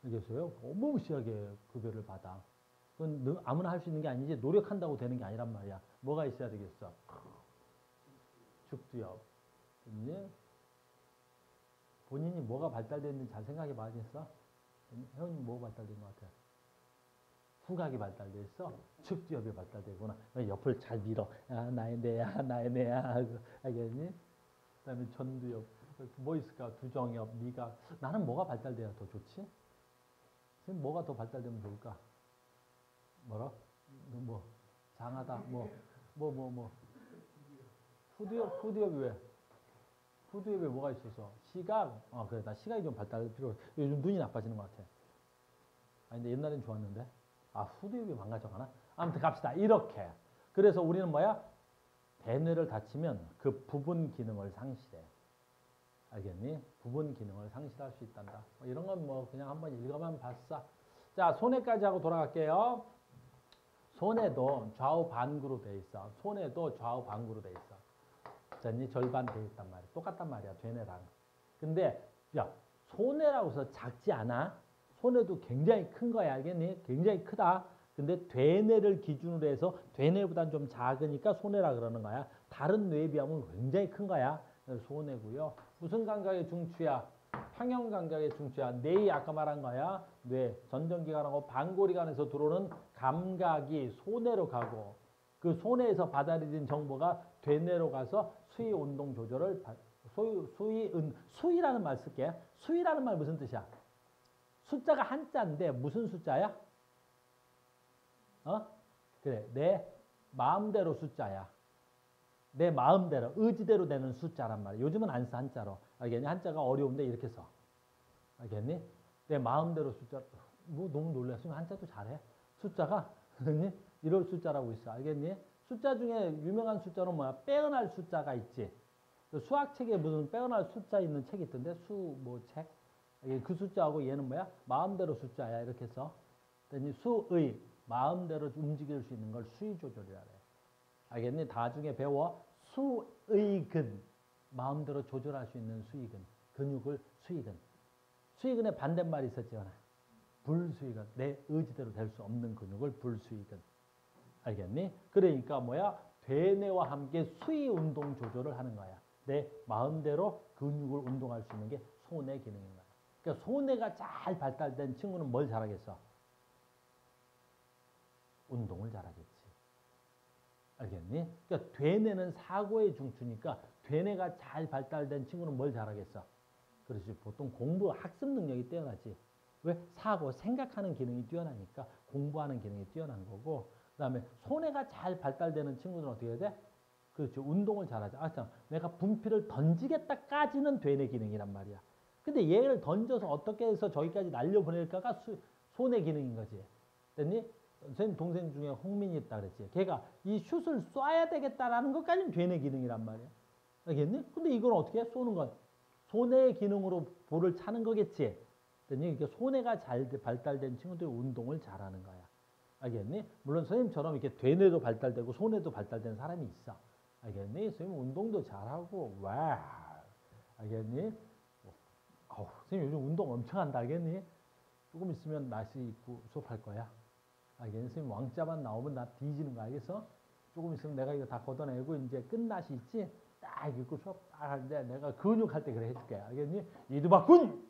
알겠어요? 어마무시하게 급여를 받아. 그건 아무나 할 수 있는 게 아니지 노력한다고 되는 게 아니란 말이야. 뭐가 있어야 되겠어? 축두엽. 본인이 뭐가 발달됐는지 잘 생각해 봐야겠어? 혜원이 뭐가 발달된 것 같아? 후각이 발달돼 있어. 측두엽이 발달되구나. 옆을 잘 밀어. 나의 뇌야, 나의 뇌야. 알겠니? 그 다음에 전두엽. 뭐 있을까? 두정엽, 미각. 나는 뭐가 발달돼야 더 좋지? 뭐가 더 발달되면 좋을까? 뭐라? 뭐 장하다. 뭐 뭐. 푸드협이 왜? 푸드협에 뭐가 있어서? 시각? 그래. 나 시각이 좀 발달할 필요. 요즘 눈이 나빠지는 것 같아. 근데 옛날엔 좋았는데. 푸드협이 망가져가나? 아무튼 갑시다. 이렇게. 그래서 우리는 뭐야? 대뇌를 다치면 그 부분 기능을 상실해. 알겠니? 부분 기능을 상실할 수 있단다. 이런 건 뭐 그냥 한번 읽어만 봤어. 자, 손해까지 하고 돌아갈게요. 손해도 좌우 반구로 돼 있어. 손해도 좌우 반구로 돼 있어. 자, 절반 돼 있단 말이야. 똑같단 말이야. 되뇌랑. 근데 야, 손해라고 해서 작지 않아? 손해도 굉장히 큰 거야. 알겠니? 굉장히 크다. 근데 되뇌를 기준으로 해서 되뇌보다는 좀 작으니까 손해라 그러는 거야. 다른 뇌에 비하면 굉장히 큰 거야. 손해고요. 무슨 감각의 중추야? 평형 감각의 중추야. 뇌이 아까 말한 거야. 뇌, 전정기관하고 반고리관에서 들어오는 감각이 손해로 가고 그 손해에서 받아들인 정보가 되뇌로 가서 수위 운동 조절을 수위라는 말 쓸게. 수위라는 말 무슨 뜻이야? 숫자가 한자인데 무슨 숫자야? 그래, 내 마음대로 숫자야. 내 마음대로, 의지대로 되는 숫자란 말이야. 요즘은 안 써, 한자로. 알겠니? 한자가 어려운데 이렇게 써. 알겠니? 내 마음대로 숫자, 뭐 너무 놀랐으면 한자도 잘해. 숫자가, 이럴 숫자라고 있어. 알겠니? 숫자 중에 유명한 숫자는 뭐야? 빼어날 숫자가 있지. 수학책에 무슨 빼어날 숫자 있는 책이 있던데? 책? 그 숫자하고 얘는 뭐야? 마음대로 숫자야. 이렇게 써. 수의, 마음대로 움직일 수 있는 걸 수의 조절이라 그래. 알겠니? 나중에 배워. 수의근. 마음대로 조절할 수 있는 수의근. 근육을 수의근. 수의근의 반대말이 있었지. 불수의근. 내 의지대로 될 수 없는 근육을 불수의근. 알겠니? 그러니까 뭐야? 되뇌와 함께 수의 운동 조절을 하는 거야. 내 마음대로 근육을 운동할 수 있는 게 손의 기능인 거야. 그러니까 손해가 잘 발달된 친구는 뭘 잘하겠어? 운동을 잘하겠지. 알겠니? 그러니까 되뇌는 사고의 중추니까 되뇌가 잘 발달된 친구는 뭘 잘하겠어? 그렇지. 보통 공부, 학습 능력이 뛰어나지. 왜? 사고, 생각하는 기능이 뛰어나니까 공부하는 기능이 뛰어난 거고 그 다음에 손해가 잘 발달되는 친구들은 어떻게 해야 돼? 그렇죠. 운동을 잘하죠. 참, 내가 분필을 던지겠다까지는 되뇌 기능이란 말이야. 근데 얘를 던져서 어떻게 해서 저기까지 날려보낼까가 손의 기능인 거지. 됐니? 선생님 동생 중에 홍민이 있다 그랬지. 걔가 이 슛을 쏴야 되겠다라는 것까지는 되뇌 기능이란 말이야. 알겠니? 근데 이걸 어떻게 해? 쏘는 건 손의 기능으로 볼을 차는 거겠지. 됐니? 그러니까 손해가 잘 발달된 친구들이 운동을 잘하는 거야. 알겠니? 물론 선생님처럼 이렇게 되뇌도 발달되고 손해도 발달된 사람이 있어. 알겠니? 선생님 운동도 잘하고 와. 알겠니? 선생님 요즘 운동 엄청 한다. 알겠니? 조금 있으면 나시 입고 수업할 거야. 알겠니? 선생님 왕자만 나오면 나 뒤지는 거 알겠어? 조금 있으면 내가 이거 다 걷어내고 이제 끝나시 있지? 딱 입고 수업 딱 하는데 내가 근육 할 때 그래 해줄게. 알겠니? 이두박근!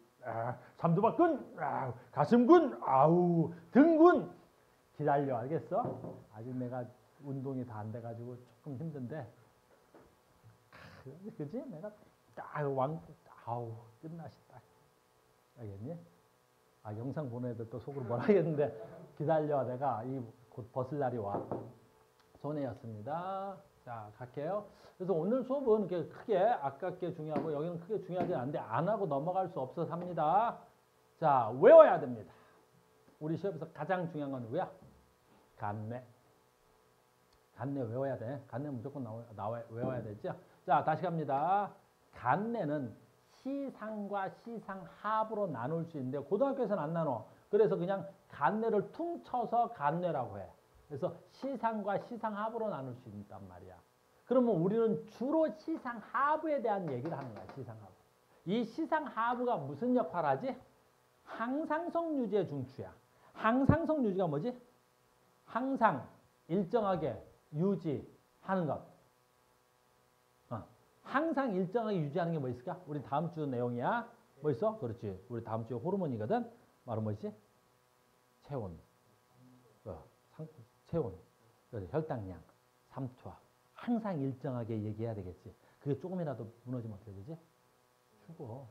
삼두박근! 가슴근! 아우! 등근! 기다려. 알겠어? 아직 내가 운동이 다 안 돼가지고 조금 힘든데 그지? 내가 딱 끝나시 딱. 알겠니? 영상 보는 애들 또 속으로 뭐라 하겠는데 기다려. 내가 곧 벗을 날이 와. 손해였습니다. 자, 갈게요. 그래서 오늘 수업은 이렇게 크게 아깝게 중요하고 여기는 크게 중요하지 않은데 안 하고 넘어갈 수 없어서 합니다. 자, 외워야 됩니다. 우리 시험에서 가장 중요한 건 누구야? 간뇌. 간뇌 외워야 돼. 간뇌 무조건 외워야 되죠. 자, 다시 갑니다. 간뇌는 시상과 시상합으로 나눌 수 있는데 고등학교에서는 안 나눠. 그래서 그냥 간뇌를 퉁쳐서 간뇌라고 해. 그래서 시상과 시상합으로 나눌 수 있단 말이야. 그러면 우리는 주로 시상하부에 대한 얘기를 하는 거야. 시상하부. 이 시상하부가 무슨 역할을 하지? 항상성 유지의 중추야. 항상성 유지가 뭐지? 항상 일정하게 유지하는 것. 항상 일정하게 유지하는 게 뭐 있을까? 우리 다음 주 내용이야. 뭐 있어? 그렇지. 우리 다음 주에 호르몬이거든. 바로 뭐지? 체온. 체온. 혈당량. 삼투압. 항상 일정하게 얘기해야 되겠지. 그게 조금이라도 무너지면 어떻게 되지? 죽어.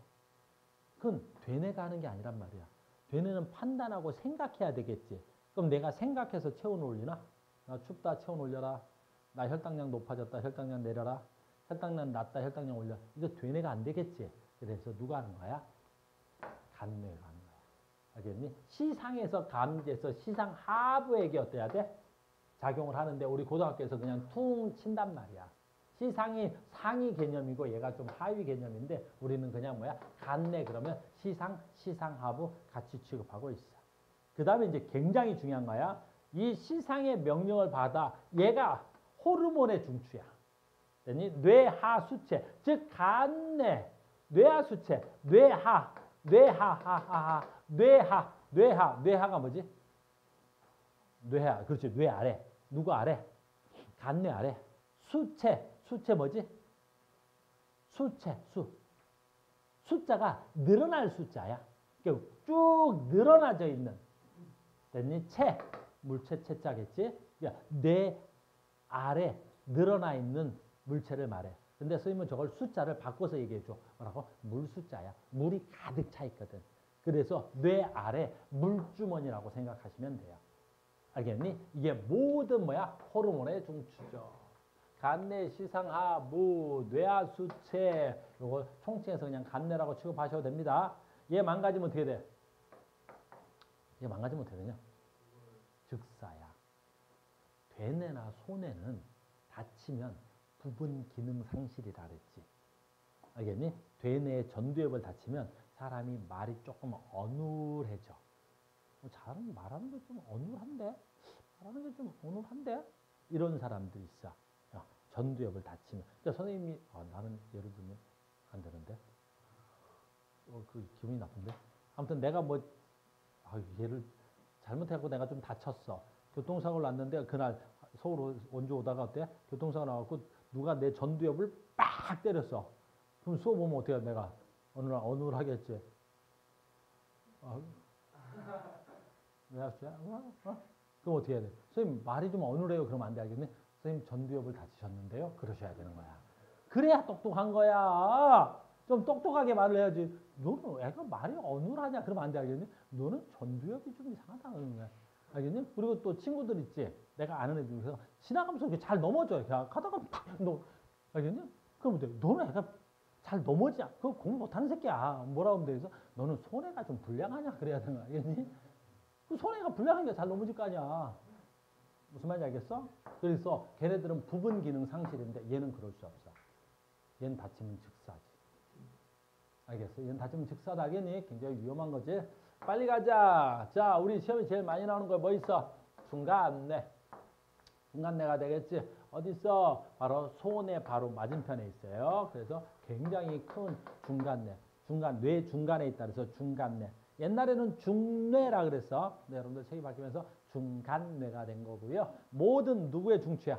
그건 되뇌가 하는 게 아니란 말이야. 되뇌는 판단하고 생각해야 되겠지. 그럼 내가 생각해서 체온을 올리나? 나 춥다 체온 올려라. 나 혈당량 높아졌다. 혈당량 내려라. 혈당량 낮다. 혈당량 올려. 이거 되뇌가 안 되겠지. 그래서 누가 하는 거야? 간뇌가 하는 거야. 알겠니? 시상에서 감지해서 시상 하부에게 어때야 돼? 작용을 하는데 우리 고등학교에서 그냥 퉁 친단 말이야. 시상이 상위 개념이고 얘가 좀 하위 개념인데 우리는 그냥 뭐야? 간뇌 그러면 시상, 시상하부 같이 취급하고 있어. 그 다음에 이제 굉장히 중요한 거야. 이 시상의 명령을 받아 얘가 호르몬의 중추야. 됐니? 뇌하수체, 즉 간뇌, 뇌하수체, 뇌하가 뭐지? 뇌하, 그렇지. 뇌 아래. 누구 아래? 간뇌 아래. 수체 뭐지? 숫자가 늘어날 숫자야. 그러니까 쭉 늘어나져 있는. 됐니? 물체 체자겠지? 그러니까 뇌 아래 늘어나 있는 물체를 말해. 근데 선생님은 저걸 숫자를 바꿔서 얘기해 줘. 뭐라고? 물 숫자야. 물이 가득 차 있거든. 그래서 뇌 아래 물주머니라고 생각하시면 돼요. 알겠니? 이게 모든 뭐야? 호르몬의 중추죠. 간뇌, 시상하부, 뇌하수체, 요거 총칭해서 그냥 간뇌라고 취급하셔도 됩니다. 얘 망가지면 어떻게 돼? 얘 망가지면 어떻게 되냐? 즉사야. 되뇌나 소뇌는 다치면 부분 기능 상실이라 그랬지. 알겠니? 되뇌의 전두엽을 다치면 사람이 말이 조금 어눌해져. 말하는 게 좀 어눌한데? 말하는 게 좀 어눌한데? 이런 사람들이 있어. 전두엽을 다치면. 그러니까 선생님이 나는 예를 들면 안 되는데? 그 기분이 나쁜데? 아무튼 내가 얘를 잘못해갖고 내가 좀 다쳤어. 교통사고를 났는데 그날 서울 원주 오다가 어때? 교통사고 나갖고 누가 내 전두엽을 빡 때렸어. 그럼 수업 오면 어떻게 해? 내가 어눌하겠지. 왜 하시죠? 그럼 어떻게 해야 돼? 선생님 말이 좀 어눌해요. 그러면 안 돼. 알겠니? 선생님 전두엽을 다치셨는데요. 그러셔야 되는 거야. 그래야 똑똑한 거야. 좀 똑똑하게 말을 해야지. 너는 애가 말이 어눌하냐? 그러면 안 돼. 알겠니? 너는 전두엽이 좀 이상하다. 그러는 거야. 알겠니? 그리고 또 친구들 있지. 내가 아는 애들 중에서 지나가면서 이렇게 잘 넘어져. 그냥 가다가 팍 알겠니? 그럼 돼. 너는 애가 잘 넘어지. 그거 공부 못하는 새끼야. 뭐라 하면 돼. 그래서 너는 손해가 좀 불량하냐? 그래야 되는 거야. 알겠니? 그 손해가 불량하니까 잘 넘어질 거 아니야. 무슨 말인지 알겠어? 그래서 걔네들은 부분 기능 상실인데 얘는 그럴 수 없어. 얘는 다치면 즉사지. 알겠어? 얘는 다치면 즉사다. 알겠니? 굉장히 위험한 거지. 빨리 가자. 자, 우리 시험에 제일 많이 나오는 거 뭐 있어? 중간뇌. 중간뇌가 되겠지. 어디 있어? 바로 소뇌 바로 맞은편에 있어요. 그래서 굉장히 큰 중간뇌. 뇌 중간에 있다. 그래서 중간뇌. 옛날에는 중뇌라 그랬어. 네, 여러분들 책이 바뀌면서 중간뇌가 된 거고요. 모든 누구의 중추야?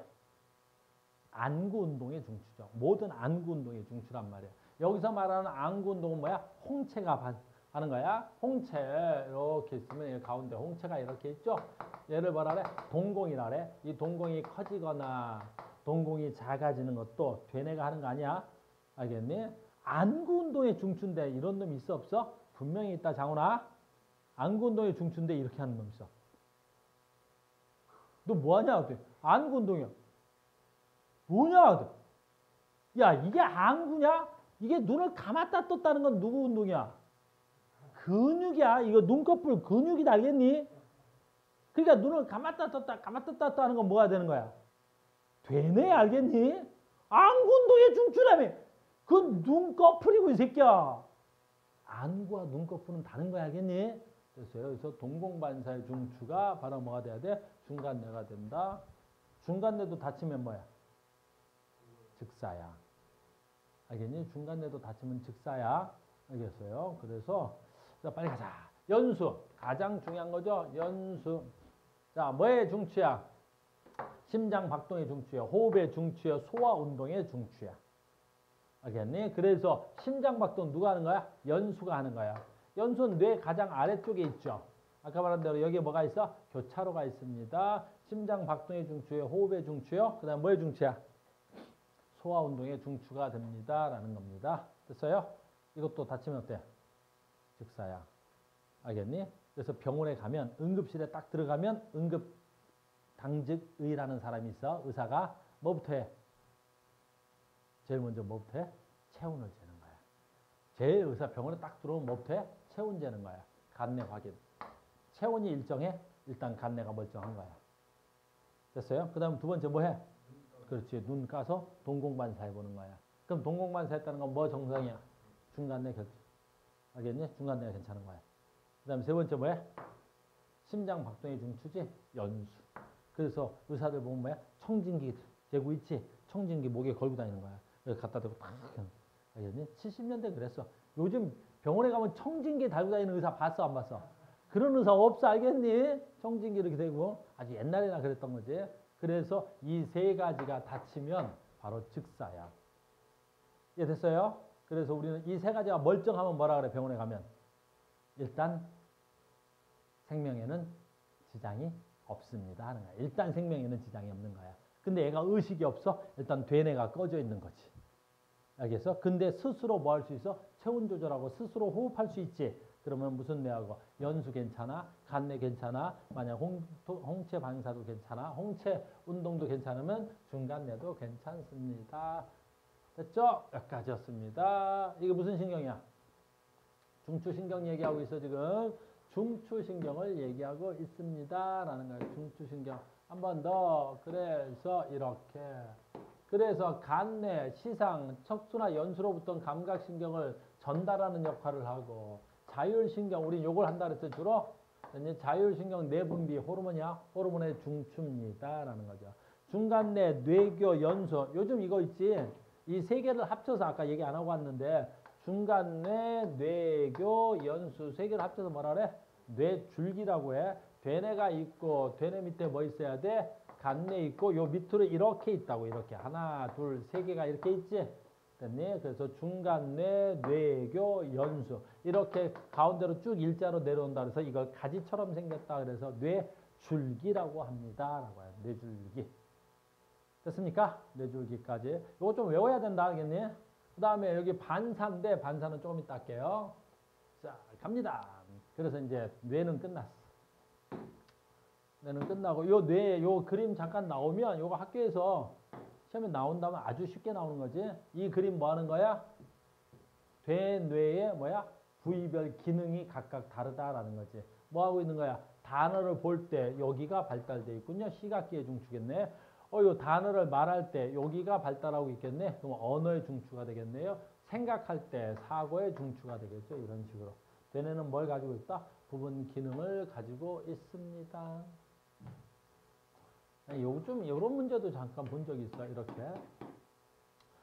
안구 운동의 중추죠. 모든 안구 운동의 중추란 말이야. 여기서 말하는 안구 운동은 뭐야? 홍채가 하는 거야. 홍채 이렇게 있으면 가운데 홍채가 이렇게 있죠. 얘를 뭐라 그래? 동공이라 그래. 이 동공이 커지거나 동공이 작아지는 것도 되뇌가 하는 거 아니야? 알겠니? 안구 운동의 중추인데 이런 놈 있어 없어? 분명히 있다. 장훈아. 안구 운동의 중추인데 이렇게 하는 놈 있어. 너 뭐하냐? 안구 운동이야. 뭐냐? 야, 이게 안구냐? 이게 눈을 감았다 떴다는 건 누구 운동이야? 근육이야. 이거 눈꺼풀 근육이다. 알겠니? 그러니까 눈을 감았다 떴다 하는 건 뭐가 되는 거야? 되네. 알겠니? 안구 운동의 중추라며. 그건 눈꺼풀이고 이 새끼야. 안구와 눈꺼풀은 다른 거야. 알겠니? 그래서 여기서 동공반사의 중추가 바로 뭐가 돼야 돼? 중간뇌가 된다. 중간뇌도 다치면 뭐야? 즉사야. 알겠니? 중간뇌도 다치면 즉사야. 알겠어요? 그래서 자, 빨리 가자. 연수. 가장 중요한 거죠. 연수. 자, 뭐의 중추야? 심장 박동의 중추야. 호흡의 중추야. 소화 운동의 중추야. 알겠니? 그래서 심장 박동 누가 하는 거야? 연수가 하는 거야. 연수는 뇌 가장 아래쪽에 있죠. 아까 말한 대로 여기에 뭐가 있어? 교차로가 있습니다. 심장 박동의 중추요. 호흡의 중추요. 그 다음 뭐의 중추야? 소화 운동의 중추가 됩니다. 라는 겁니다. 됐어요? 이것도 다치면 어때? 즉사야. 알겠니? 그래서 병원에 가면 응급실에 딱 들어가면 응급 당직의라는 사람이 있어. 의사가 뭐부터 해? 제일 먼저 뭐부터 해? 체온을 재는 거야. 제일 의사 병원에 딱 들어오면 뭐부터 해? 체온 재는 거야. 간내 확인. 체온이 일정해? 일단 간내가 멀쩡한 거야. 됐어요? 그 다음 두 번째 뭐 해? 그렇지. 눈 까서 동공반사 해보는 거야. 그럼 동공반사 했다는 건 뭐 정상이야? 중간내 결 알겠니? 중간내가 괜찮은 거야. 그 다음에 세 번째 뭐야? 심장 박동의 중추지? 연수. 그래서 의사들 보면 뭐야? 청진기 재고 있지? 청진기 목에 걸고 다니는 거야. 여기 갖다 대고 탁. 알겠니? 70년대 그랬어. 요즘 병원에 가면 청진기 달고 다니는 의사 봤어? 안 봤어? 그런 의사 없어. 알겠니? 청진기 이렇게 대고. 아주 옛날에나 그랬던 거지. 그래서 이 세 가지가 닥치면 바로 즉사야. 이해됐어요? 그래서 우리는 이 세 가지가 멀쩡하면 뭐라 그래? 병원에 가면. 일단 생명에는 지장이 없습니다 하는 거야. 일단 생명에는 지장이 없는 거야. 근데 얘가 의식이 없어? 일단 되뇌가 꺼져 있는 거지. 알겠어? 근데 스스로 뭐 할 수 있어? 체온 조절하고 스스로 호흡할 수 있지. 그러면 무슨 뇌하고? 연수 괜찮아? 간내 괜찮아? 만약 홍채 방사도 괜찮아? 홍채 운동도 괜찮으면 중간내도 괜찮습니다. 됐죠? 여기까지였습니다. 이게 무슨 신경이야? 중추신경 얘기하고 있어 지금. 중추신경을 얘기하고 있습니다 라는 거예요. 중추신경. 한 번 더. 그래서 이렇게. 그래서 간내, 시상, 척수나 연수로부터 감각신경을 전달하는 역할을 하고 자율신경, 우리 요걸 한다 그랬죠 주로. 자율신경 내분비 호르몬이야. 호르몬의 중추입니다 라는 거죠. 중간내, 뇌교, 연수. 요즘 이거 있지. 이 세 개를 합쳐서 아까 얘기 안 하고 왔는데 중간내, 뇌교, 연수 세 개를 합쳐서 뭐라 그래? 뇌줄기라고 해. 되뇌가 있고 되뇌 밑에 뭐 있어야 돼? 간내 있고 요 밑으로 이렇게 있다고. 이렇게 하나 둘 세 개가 이렇게 있지. 됐니? 그래서 중간내, 뇌교, 연수 이렇게 가운데로 쭉 일자로 내려온다 그래서 이걸 가지처럼 생겼다 그래서 뇌줄기라고 합니다 라고 해요. 뇌줄기. 됐습니까? 뇌줄기까지. 이거 좀 외워야 된다 알겠니? 그 다음에 여기 반사인데 반사는 조금 이따 할게요. 자 갑니다. 그래서 이제 뇌는 끝났어. 뇌는 끝나고 요 뇌 요 그림 잠깐 나오면 요거 학교에서 시험에 나온다면 아주 쉽게 나오는 거지. 이 그림 뭐 하는 거야? 되뇌의 뭐야? 부위별 기능이 각각 다르다라는 거지. 뭐 하고 있는 거야? 단어를 볼 때 여기가 발달돼 있군요. 시각기의 중추겠네. 요 단어를 말할 때 여기가 발달하고 있겠네. 그럼 언어의 중추가 되겠네요. 생각할 때 사고의 중추가 되겠죠. 이런 식으로. 되뇌는 뭘 가지고 있다? 부분 기능을 가지고 있습니다. 요즘 이런 문제도 잠깐 본 적이 있어. 이렇게.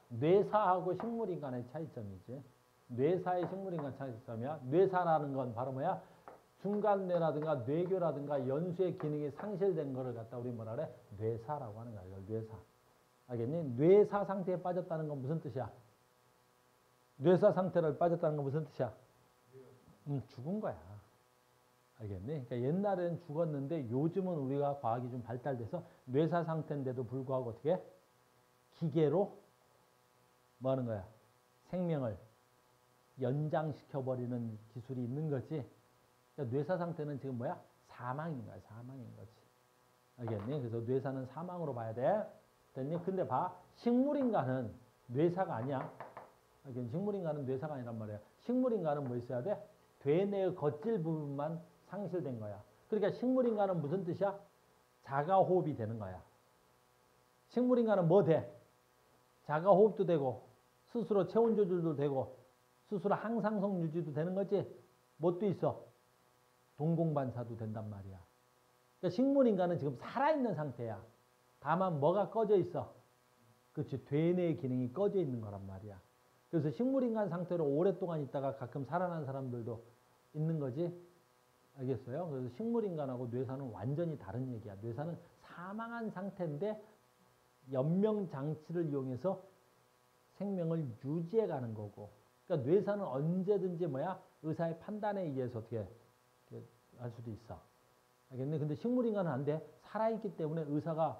뇌사하고 식물인간의 차이점이지. 뇌사의 식물인간 차이점이야. 뇌사라는 건 바로 뭐야? 중간뇌라든가 뇌교라든가 연수의 기능이 상실된 거를 갖다 우리 뭐라 그래? 뇌사라고 하는 거야. 이걸 뇌사. 알겠니? 뇌사 상태에 빠졌다는 건 무슨 뜻이야? 뇌사 상태를 빠졌다는 건 무슨 뜻이야? 죽은 거야. 알겠니? 그러니까 옛날에는 죽었는데 요즘은 우리가 과학이 좀 발달돼서 뇌사 상태인데도 불구하고 어떻게 해? 기계로 뭐 하는 거야? 생명을 연장시켜버리는 기술이 있는 거지. 그러니까 뇌사 상태는 지금 뭐야? 사망인 거야. 사망인 거지. 알겠니? 그래서 뇌사는 사망으로 봐야 돼. 됐니? 근데 봐. 식물인간은 뇌사가 아니야. 알겠니? 식물인간은 뇌사가 아니란 말이야. 식물인간은 뭐 있어야 돼? 되뇌의 겉질 부분만 상실된 거야. 그러니까 식물인간은 무슨 뜻이야? 자가호흡이 되는 거야. 식물인간은 뭐 돼? 자가호흡도 되고 스스로 체온 조절도 되고 스스로 항상성 유지도 되는 거지. 뭣도 있어? 동공반사도 된단 말이야. 그러니까 식물인간은 지금 살아있는 상태야. 다만 뭐가 꺼져 있어? 그렇지. 되뇌의 기능이 꺼져 있는 거란 말이야. 그래서 식물인간 상태로 오랫동안 있다가 가끔 살아난 사람들도 있는 거지. 알겠어요? 그래서 식물인간하고 뇌사는 완전히 다른 얘기야. 뇌사는 사망한 상태인데 연명장치를 이용해서 생명을 유지해가는 거고. 그러니까 뇌사는 언제든지 뭐야? 의사의 판단에 의해서 어떻게 할 수도 있어. 알겠네? 근데 식물인간은 안 돼. 살아있기 때문에 의사가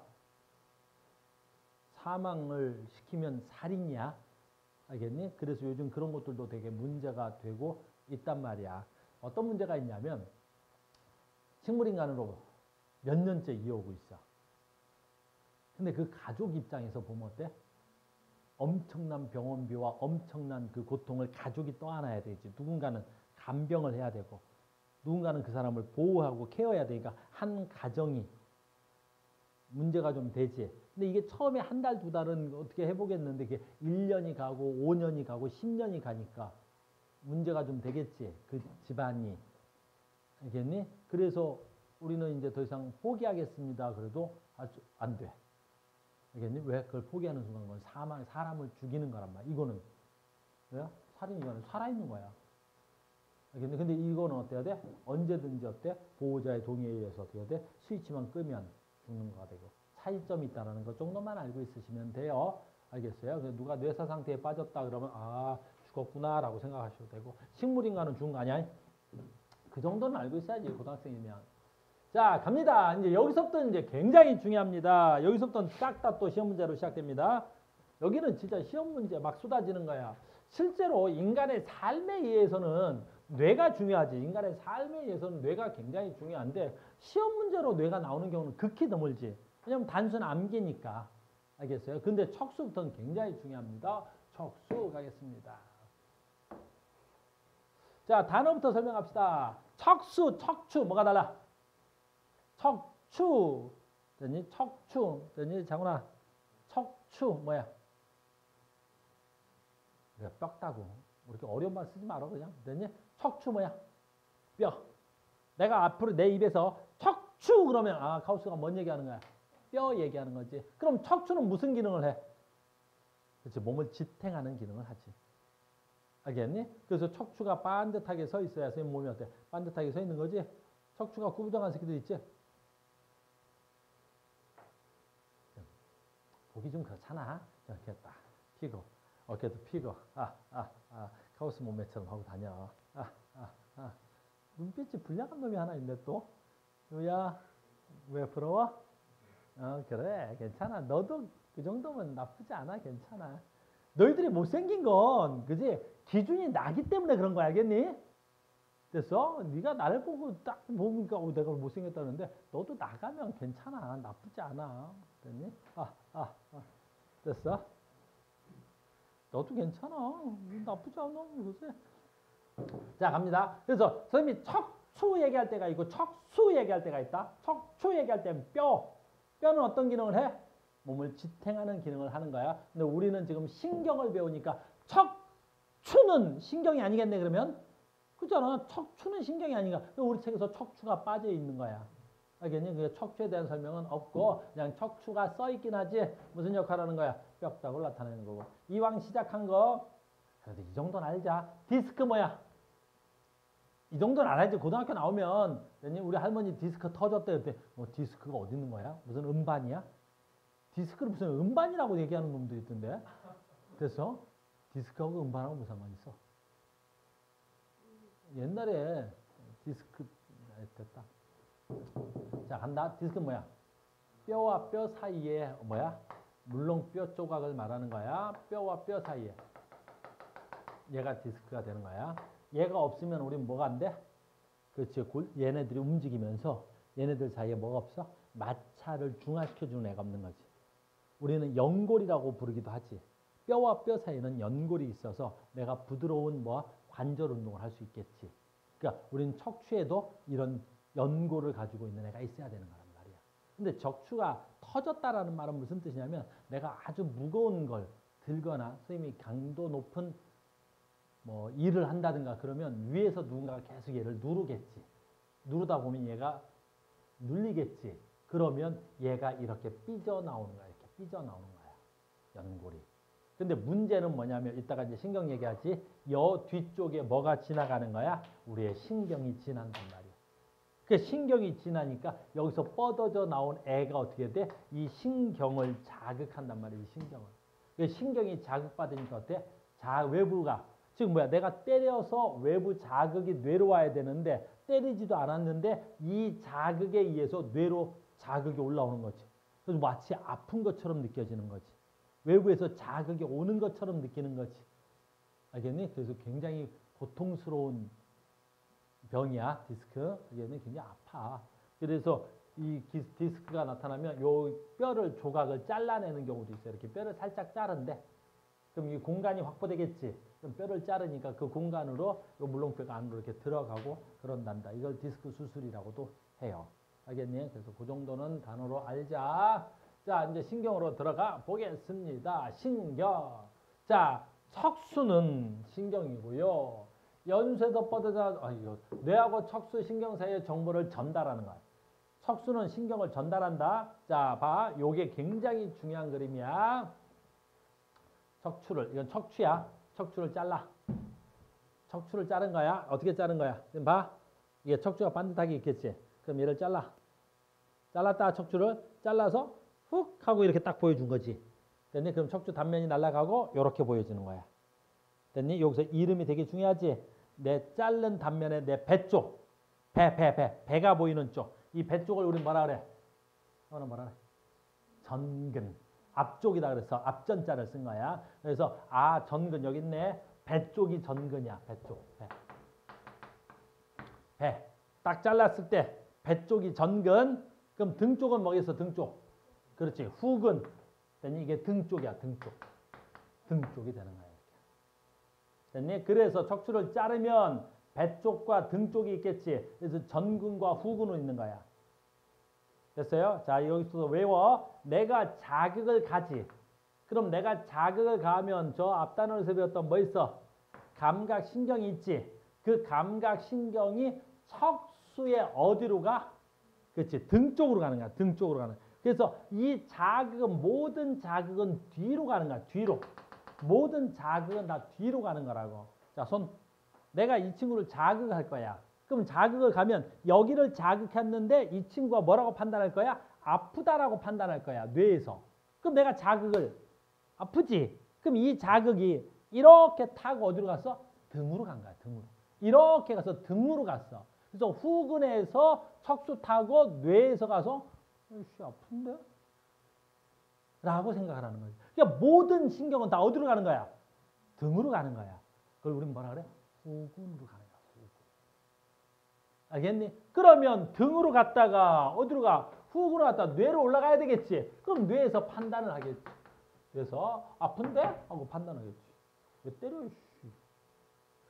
사망을 시키면 살인이야. 알겠니? 그래서 요즘 그런 것들도 되게 문제가 되고 있단 말이야. 어떤 문제가 있냐면 식물인간으로 몇 년째 이어오고 있어. 근데 그 가족 입장에서 보면 어때? 엄청난 병원비와 엄청난 그 고통을 가족이 떠안아야 되지. 누군가는 간병을 해야 되고 누군가는 그 사람을 보호하고 케어해야 되니까 한 가정이 문제가 좀 되지. 근데 이게 처음에 한 달, 두 달은 어떻게 해보겠는데 이게 1년이 가고 5년이 가고 10년이 가니까 문제가 좀 되겠지. 그 집안이. 알겠니? 그래서 우리는 이제 더 이상 포기하겠습니다. 그래도 아주 안 돼. 알겠니? 왜? 그걸 포기하는 순간 그건 사람을 죽이는 거란 말이야. 이거는. 왜? 살인이거는 살아있는 거야. 알겠니? 근데 이거는 어때야 돼? 언제든지 어때? 보호자의 동의에 의해서 어떻게 돼? 스위치만 끄면 죽는 거가 되고. 차이점이 있다는 것 정도만 알고 있으시면 돼요. 알겠어요? 누가 뇌사 상태에 빠졌다 그러면 아 죽었구나라고 생각하셔도 되고 식물인간은 죽은 거 아니야? 그 정도는 알고 있어야지 고등학생이면. 자 갑니다. 이제 여기서부터 이제 굉장히 중요합니다. 여기서부터 싹 다 또 시험 문제로 시작됩니다. 여기는 진짜 시험 문제 막 쏟아지는 거야. 실제로 인간의 삶에 의해서는 뇌가 중요하지. 인간의 삶에 의해서는 뇌가 굉장히 중요한데 시험 문제로 뇌가 나오는 경우는 극히 드물지. 왜냐면 단순 암기니까. 알겠어요? 근데 척수부터는 굉장히 중요합니다. 척수 가겠습니다. 자, 단어부터 설명합시다. 척수, 척추, 뭐가 달라? 척추, 됐니? 척추, 됐니? 장훈아, 척추, 뭐야? 왜 뼈다고? 이렇게 어려운 말 쓰지 말아, 그냥. 됐니? 척추, 뭐야? 뼈. 내가 앞으로 내 입에서 척추 그러면, 아, 카우스가 뭔 얘기하는 거야? 뼈 얘기하는 거지. 그럼 척추는 무슨 기능을 해? 그렇지, 몸을 지탱하는 기능을 하지. 알겠니? 그래서 척추가 반듯하게 서 있어야 선생님 몸이 어때? 반듯하게 서 있는 거지? 척추가 구부정한 새끼들 있지? 보기 좀 그렇잖아. 이렇게 딱 피고 어깨도 피고 카오스 몸매처럼 하고 다녀. 눈빛이 불량한 놈이 하나 있네 또. 유야 왜 부러워? 그래 괜찮아. 너도 그 정도면 나쁘지 않아. 괜찮아. 너희들이 못생긴 건 그지? 기준이 나기 때문에 그런 거 알겠니? 됐어? 네가 나를 보고 딱 보니까 내가 못생겼다는데 너도 나가면 괜찮아. 나쁘지 않아. 됐니? 됐어? 너도 괜찮아. 나쁘지 않아. 그지? 자 갑니다. 그래서 선생님이 척추 얘기할 때가 있고 척수 얘기할 때가 있다. 척추 얘기할 때는 뼈는 어떤 기능을 해? 몸을 지탱하는 기능을 하는 거야. 근데 우리는 지금 신경을 배우니까 척추는 신경이 아니겠네 그러면? 그렇잖아. 척추는 신경이 아닌가. 우리 책에서 척추가 빠져 있는 거야. 알겠니? 그 척추에 대한 설명은 없고 그냥 척추가 써 있긴 하지 무슨 역할을 하는 거야? 뼈다구를 나타내는 거고. 이왕 시작한 거 그래도 이 정도는 알자. 디스크 뭐야? 이 정도는 알아야지. 고등학교 나오면 우리 할머니 디스크 터졌대. 그때 디스크가 어디 있는 거야? 무슨 음반이야? 디스크를 무슨 음반이라고 얘기하는 놈도 있던데. 그래서 디스크하고 음반하고 무슨 상관 있어? 옛날에 디스크 됐다. 자 간다. 디스크 뭐야? 뼈와 뼈 사이에 뭐야? 물론 뼈 조각을 말하는 거야. 뼈와 뼈 사이에. 얘가 디스크가 되는 거야. 얘가 없으면 우리는 뭐가 안 돼? 그렇지. 얘네들이 움직이면서 얘네들 사이에 뭐가 없어? 마찰을 중화시켜주는 애가 없는 거지. 우리는 연골이라고 부르기도 하지. 뼈와 뼈 사이에는 연골이 있어서 내가 부드러운 관절 운동을 할 수 있겠지. 그러니까 우리는 척추에도 이런 연골을 가지고 있는 애가 있어야 되는 거란 말이야. 근데 척추가 터졌다라는 말은 무슨 뜻이냐면 내가 아주 무거운 걸 들거나 선생님이 강도 높은 일을 한다든가 그러면 위에서 누군가가 계속 얘를 누르겠지. 누르다 보면 얘가 눌리겠지. 그러면 얘가 이렇게 삐져나오는 거야. 이렇게 삐져나오는 거야. 연골이. 근데 문제는 뭐냐면 이따가 이제 신경 얘기하지. 여 뒤쪽에 뭐가 지나가는 거야? 우리의 신경이 지난단 말이야. 그 신경이 지나니까 여기서 뻗어져 나온 애가 어떻게 돼? 이 신경을 자극한단 말이야. 이 신경을. 신경이 자극받으니까 어때? 외부가 지금 뭐야? 내가 때려서 외부 자극이 뇌로 와야 되는데 때리지도 않았는데 이 자극에 의해서 뇌로 자극이 올라오는 거지. 그래서 마치 아픈 것처럼 느껴지는 거지. 외부에서 자극이 오는 것처럼 느끼는 거지. 알겠니? 그래서 굉장히 고통스러운 병이야. 디스크. 얘는 굉장히 아파. 그래서 이 디스크가 나타나면 요 뼈를 조각을 잘라내는 경우도 있어요. 이렇게 뼈를 살짝 자른데 그럼 이 공간이 확보되겠지. 그럼 뼈를 자르니까 그 공간으로 요 물렁뼈가 안으로 이렇게 들어가고 그런단다. 이걸 디스크 수술이라고도 해요. 알겠니? 그래서 그 정도는 단어로 알자. 자, 이제 신경으로 들어가 보겠습니다. 신경. 자, 척수는 신경이고요. 연쇄도 뻗어져, 뇌하고 척수 신경 사이의 정보를 전달하는 거야. 척수는 신경을 전달한다. 자, 봐. 요게 굉장히 중요한 그림이야. 척추를, 이건 척추야. 척추를 잘라. 척추를 자른 거야. 어떻게 자른 거야? 지금 봐. 이게 척추가 반듯하게 있겠지. 그럼 얘를 잘라. 잘랐다 척추를 잘라서 훅 하고 이렇게 딱 보여준 거지. 됐니? 그럼 척추 단면이 날아가고 이렇게 보여지는 거야. 됐니? 여기서 이름이 되게 중요하지. 내 자른 단면에 내 배 쪽. 배가 보이는 쪽. 이 배 쪽을 우리 뭐라 그래? 뭐라 그래? 전근. 앞쪽이다 그래서 앞전자를 쓴 거야. 그래서 전근 여기 있네. 배 쪽이 전근이야. 배 쪽. 배. 딱 잘랐을 때 배 쪽이 전근. 그럼 등 쪽은 뭐겠어? 등 쪽. 그렇지. 후근. 됐니? 이게 등 쪽이야. 등 쪽. 등 쪽이 되는 거야. 됐니? 그래서 척추를 자르면 배 쪽과 등 쪽이 있겠지. 그래서 전근과 후근은 있는 거야. 됐어요? 자, 여기서 외워. 내가 자극을 가지. 그럼 내가 자극을 가하면 저 앞단원에서 배웠던 뭐 있어? 감각신경이 있지. 그 감각신경이 척수의 어디로 가? 그렇지. 등 쪽으로 가는 거야. 등 쪽으로 가는 거야. 그래서 이 자극은 모든 자극은 뒤로 가는 거야. 뒤로. 모든 자극은 다 뒤로 가는 거라고. 자, 손. 내가 이 친구를 자극할 거야. 그럼 자극을 가면 여기를 자극했는데 이 친구가 뭐라고 판단할 거야? 아프다라고 판단할 거야. 뇌에서. 그럼 내가 자극을 아프지? 그럼 이 자극이 이렇게 타고 어디로 갔어? 등으로 간 거야. 등으로. 이렇게 가서 등으로 갔어. 그래서 후근에서 척수 타고 뇌에서 가서 씨 아픈데? 라고 생각하라는 거지. 그러니까 모든 신경은 다 어디로 가는 거야? 등으로 가는 거야. 그걸 우리는 뭐라 그래? 후근으로 가는 거야. 후근. 알겠니? 그러면 등으로 갔다가 어디로 가? 후근으로 갔다가 뇌로 올라가야 되겠지. 그럼 뇌에서 판단을 하겠지. 그래서 아픈데? 하고 판단하겠지. 왜 때려?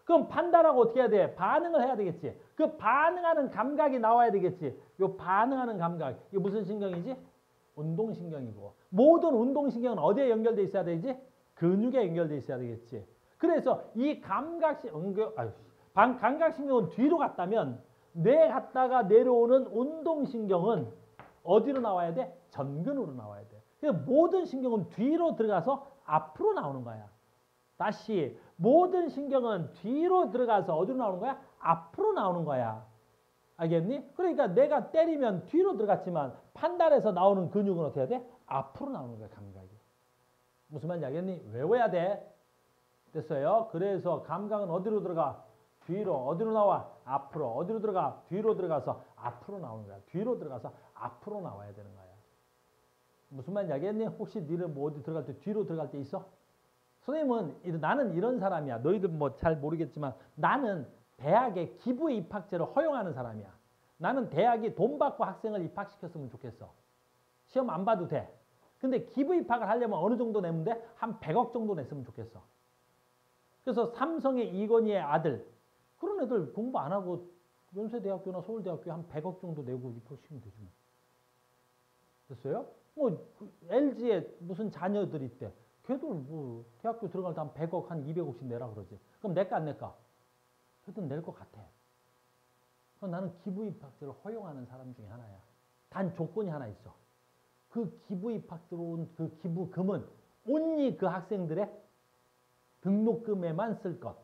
그럼 판단하고 어떻게 해야 돼? 반응을 해야 되겠지. 그 반응하는 감각이 나와야 되겠지. 요 반응하는 감각. 이게 무슨 신경이지? 운동신경이고. 모든 운동신경은 어디에 연결돼 있어야 되지? 근육에 연결돼 있어야 되겠지. 그래서 이 감각신경은 뒤로 갔다면 뇌 갔다가 내려오는 운동신경은 어디로 나와야 돼? 전근으로 나와야 돼. 그래서 모든 신경은 뒤로 들어가서 앞으로 나오는 거야. 다시 모든 신경은 뒤로 들어가서 어디로 나오는 거야? 앞으로 나오는 거야. 알겠니? 그러니까 내가 때리면 뒤로 들어갔지만 판단해서 나오는 근육은 어떻게 해야 돼? 앞으로 나오는 거야. 감각이. 무슨 말인지 알겠니? 외워야 돼. 됐어요? 그래서 감각은 어디로 들어가? 뒤로. 어디로 나와? 앞으로. 어디로 들어가? 뒤로 들어가서 앞으로 나오는 거야. 뒤로 들어가서 앞으로 나와야 되는 거야. 무슨 말인지 알겠니? 혹시 니를 뭐 어디 들어갈 때 뒤로 들어갈 때 있어? 선생님은 나는 이런 사람이야. 너희들 뭐 잘 모르겠지만 나는 대학에 기부 입학제를 허용하는 사람이야. 나는 대학이 돈 받고 학생을 입학시켰으면 좋겠어. 시험 안 봐도 돼. 근데 기부 입학을 하려면 어느 정도 내면 돼? 한 100억 정도 냈으면 좋겠어. 그래서 삼성의 이건희의 아들 그런 애들 공부 안 하고 연세대학교나 서울대학교에 한 100억 정도 내고 입학시키면 되지 뭐. 됐어요? 뭐 LG에 무슨 자녀들이 있대. 걔도 뭐 대학교 들어갈 때 한 100억, 한 200억씩 내라 그러지. 그럼 낼까 안 낼까? 그래도 낼 것 같아. 그럼 나는 기부 입학제를 허용하는 사람 중에 하나야. 단 조건이 하나 있어. 그 기부 입학 들어온 그 기부금은 온리 그 학생들의 등록금에만 쓸 것.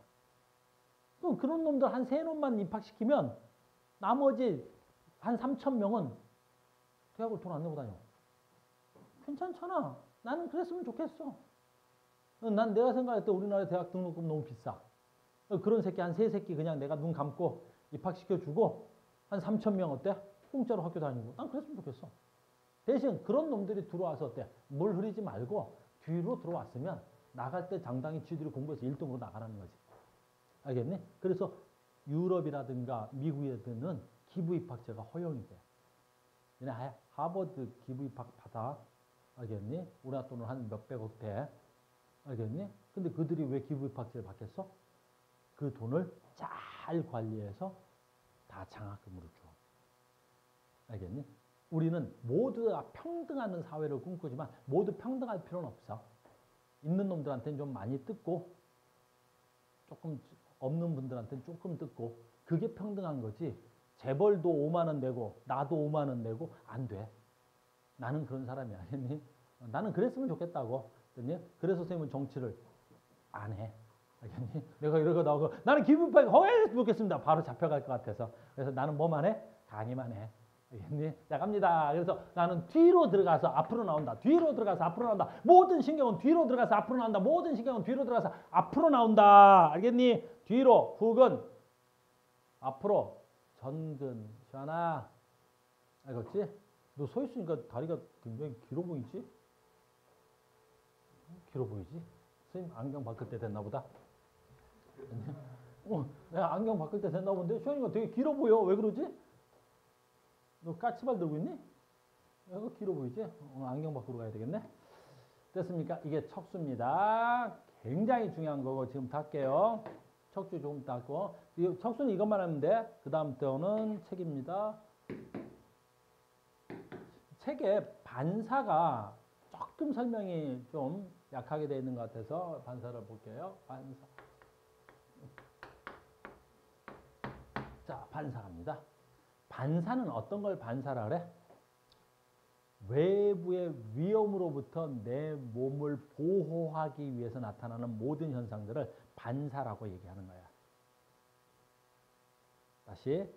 그럼 그런 놈들 한 3놈만 입학시키면 나머지 한 3,000명은 대학을 돈 안 내고 다녀. 괜찮잖아. 나는 그랬으면 좋겠어. 난 내가 생각할 때 우리나라 대학 등록금 너무 비싸. 그런 새끼 한 3새끼 그냥 내가 눈 감고 입학시켜주고 한 3,000명 어때? 공짜로 학교 다니고. 난 그랬으면 좋겠어. 대신 그런 놈들이 들어와서 어때? 물 흐리지 말고 뒤로 들어왔으면 나갈 때 당당히 지들이 공부해서 1등으로 나가라는 거지. 알겠니? 그래서 유럽이라든가 미국에는 기부 입학제가 허용이 돼. 얘네 하버드 기부 입학 받아. 알겠니? 우리나라 돈으로 한 몇백억 돼. 알겠니? 근데 그들이 왜 기부 입학제를 받겠어? 그 돈을 잘 관리해서 다 장학금으로 줘. 알겠니? 우리는 모두가 평등한 사회를 꿈꾸지만 모두 평등할 필요는 없어. 있는 놈들한테는 좀 많이 뜯고 조금 없는 분들한테는 조금 뜯고 그게 평등한 거지. 재벌도 5만 원 내고 나도 5만 원 내고 안 돼. 나는 그런 사람이 아니니? 나는 그랬으면 좋겠다고. 그래서 선생님은 정치를 안 해. 알겠니? 내가 이러고 나오고 나는 기부파가 허해했으면 좋겠습니다. 바로 잡혀갈 것 같아서. 그래서 나는 뭐만 해? 강의만 해. 알겠니? 자, 갑니다. 그래서 나는 뒤로 들어가서 앞으로 나온다. 뒤로 들어가서 앞으로 나온다. 모든 신경은 뒤로 들어가서 앞으로 나온다. 모든 신경은 뒤로 들어가서 앞으로 나온다. 알겠니? 뒤로, 후근, 앞으로, 전근, 시원아. 알겠지? 너 서 있으니까 다리가 굉장히 길어 보이지? 길어 보이지? 선생님 안경 바꿀 때 됐나 보다. 내가 안경 바꿀 때 됐나 본데 시원이가 되게 길어 보여. 왜 그러지? 너 까치발 들고 있니? 이거 길어 보이지? 안경 바꾸러 가야 되겠네. 됐습니까? 이게 척수입니다. 굉장히 중요한 거고 지금부터 할게요. 척수 조금 더 하고 척수는 이것만 하면 돼. 그 다음부터는 책입니다. 책에 반사가 조금 설명이 좀 약하게 되어 있는 것 같아서 반사를 볼게요. 반사. 자, 반사합니다. 반사는 어떤 걸 반사라 그래? 외부의 위험으로부터 내 몸을 보호하기 위해서 나타나는 모든 현상들을 반사라고 얘기하는 거야. 다시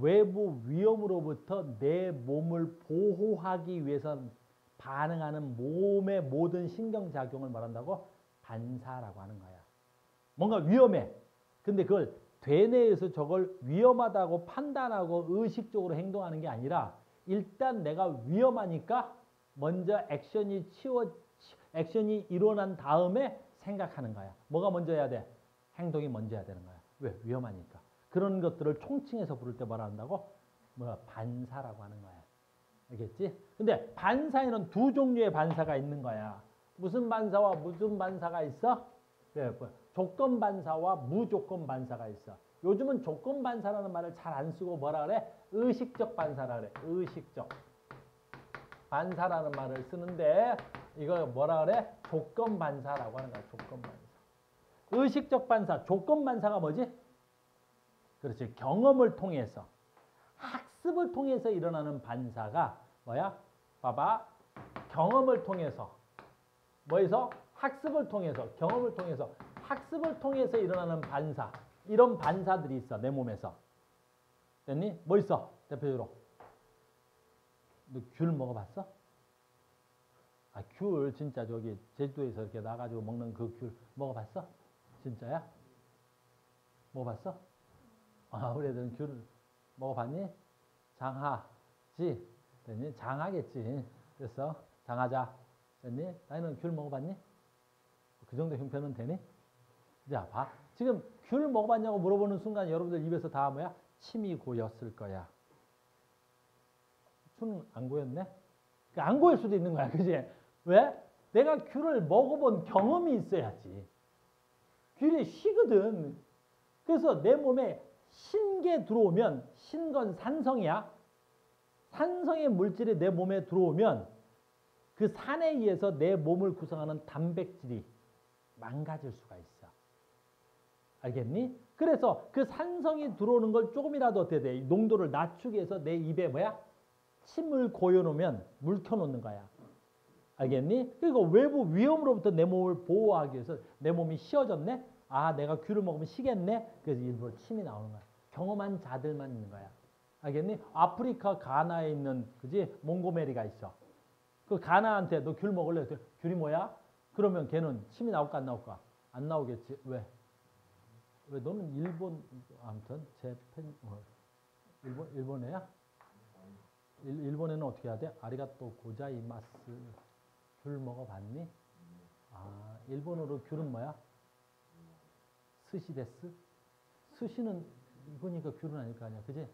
외부 위험으로부터 내 몸을 보호하기 위해서 반응하는 몸의 모든 신경작용을 말한다고? 반사라고 하는 거야. 뭔가 위험해. 근데 그걸 되뇌에서 저걸 위험하다고 판단하고 의식적으로 행동하는 게 아니라 일단 내가 위험하니까 먼저 액션이 일어난 다음에 생각하는 거야. 뭐가 먼저 해야 돼? 행동이 먼저 해야 되는 거야. 왜? 위험하니까. 그런 것들을 총칭해서 부를 때 뭐라 한다고? 반사라고 하는 거야. 알겠지? 근데 반사에는 두 종류의 반사가 있는 거야. 무슨 반사와 무슨 반사가 있어? 네, 조건 반사와 무조건 반사가 있어. 요즘은 조건 반사라는 말을 잘 안 쓰고 뭐라 그래? 의식적 반사라 그래. 의식적 반사라는 말을 쓰는데 이걸 뭐라 그래? 조건 반사라고 하는 거야. 조건 반사. 의식적 반사, 조건 반사가 뭐지? 그렇지. 경험을 통해서 학습을 통해서 일어나는 반사가 뭐야? 봐봐. 경험을 통해서 뭐해서? 학습을 통해서 경험을 통해서 학습을 통해서 일어나는 반사. 이런 반사들이 있어. 내 몸에서. 됐니? 뭐 있어? 대표적으로. 너 귤 먹어봤어? 아, 귤 진짜 저기 제주도에서 이렇게 나가지고 먹는 그 귤 먹어봤어? 진짜야? 먹어봤어? 아, 우리 애들은 귤 먹어봤니? 장하지? 됐니? 장하겠지. 그래서 장하자. 됐니? 나이는 귤 먹어봤니? 그 정도 형편은 되니? 자, 봐. 지금 귤 먹어봤냐고 물어보는 순간 여러분들 입에서 다 뭐야? 침이 고였을 거야. 춤 안 고였네? 안 고일 수도 있는 거야. 그지? 왜? 내가 귤을 먹어본 경험이 있어야지. 귤이 쉬거든. 그래서 내 몸에 신게 들어오면, 신건 산성이야. 산성의 물질이 내 몸에 들어오면 그 산에 의해서 내 몸을 구성하는 단백질이 망가질 수가 있어. 알겠니? 그래서 그 산성이 들어오는 걸 조금이라도 어떻게 돼? 농도를 낮추기 위해서 내 입에 뭐야? 침을 고여놓으면 물 켜놓는 거야. 알겠니? 그리고 외부 위험으로부터 내 몸을 보호하기 위해서 내 몸이 쉬어졌네? 아, 내가 귤을 먹으면 쉬겠네? 그래서 일부러 침이 나오는 거야. 경험한 자들만 있는 거야. 알겠니? 아프리카 가나에 있는, 그지? 몽고메리가 있어. 그 가나한테 너 귤 먹을래? 귤이 뭐야? 그러면 걔는 침이 나올까 안 나올까? 안 나오겠지. 왜? 왜 너는 일본 아무튼 재팬 일본 애야? 일본에는 어떻게 해야 돼? 아리가또 고자이마스. 귤 먹어봤니? 아, 일본어로 귤은 뭐야? 스시 데스? 스시는 이거니까 귤은 아닐 거 아니야, 그지?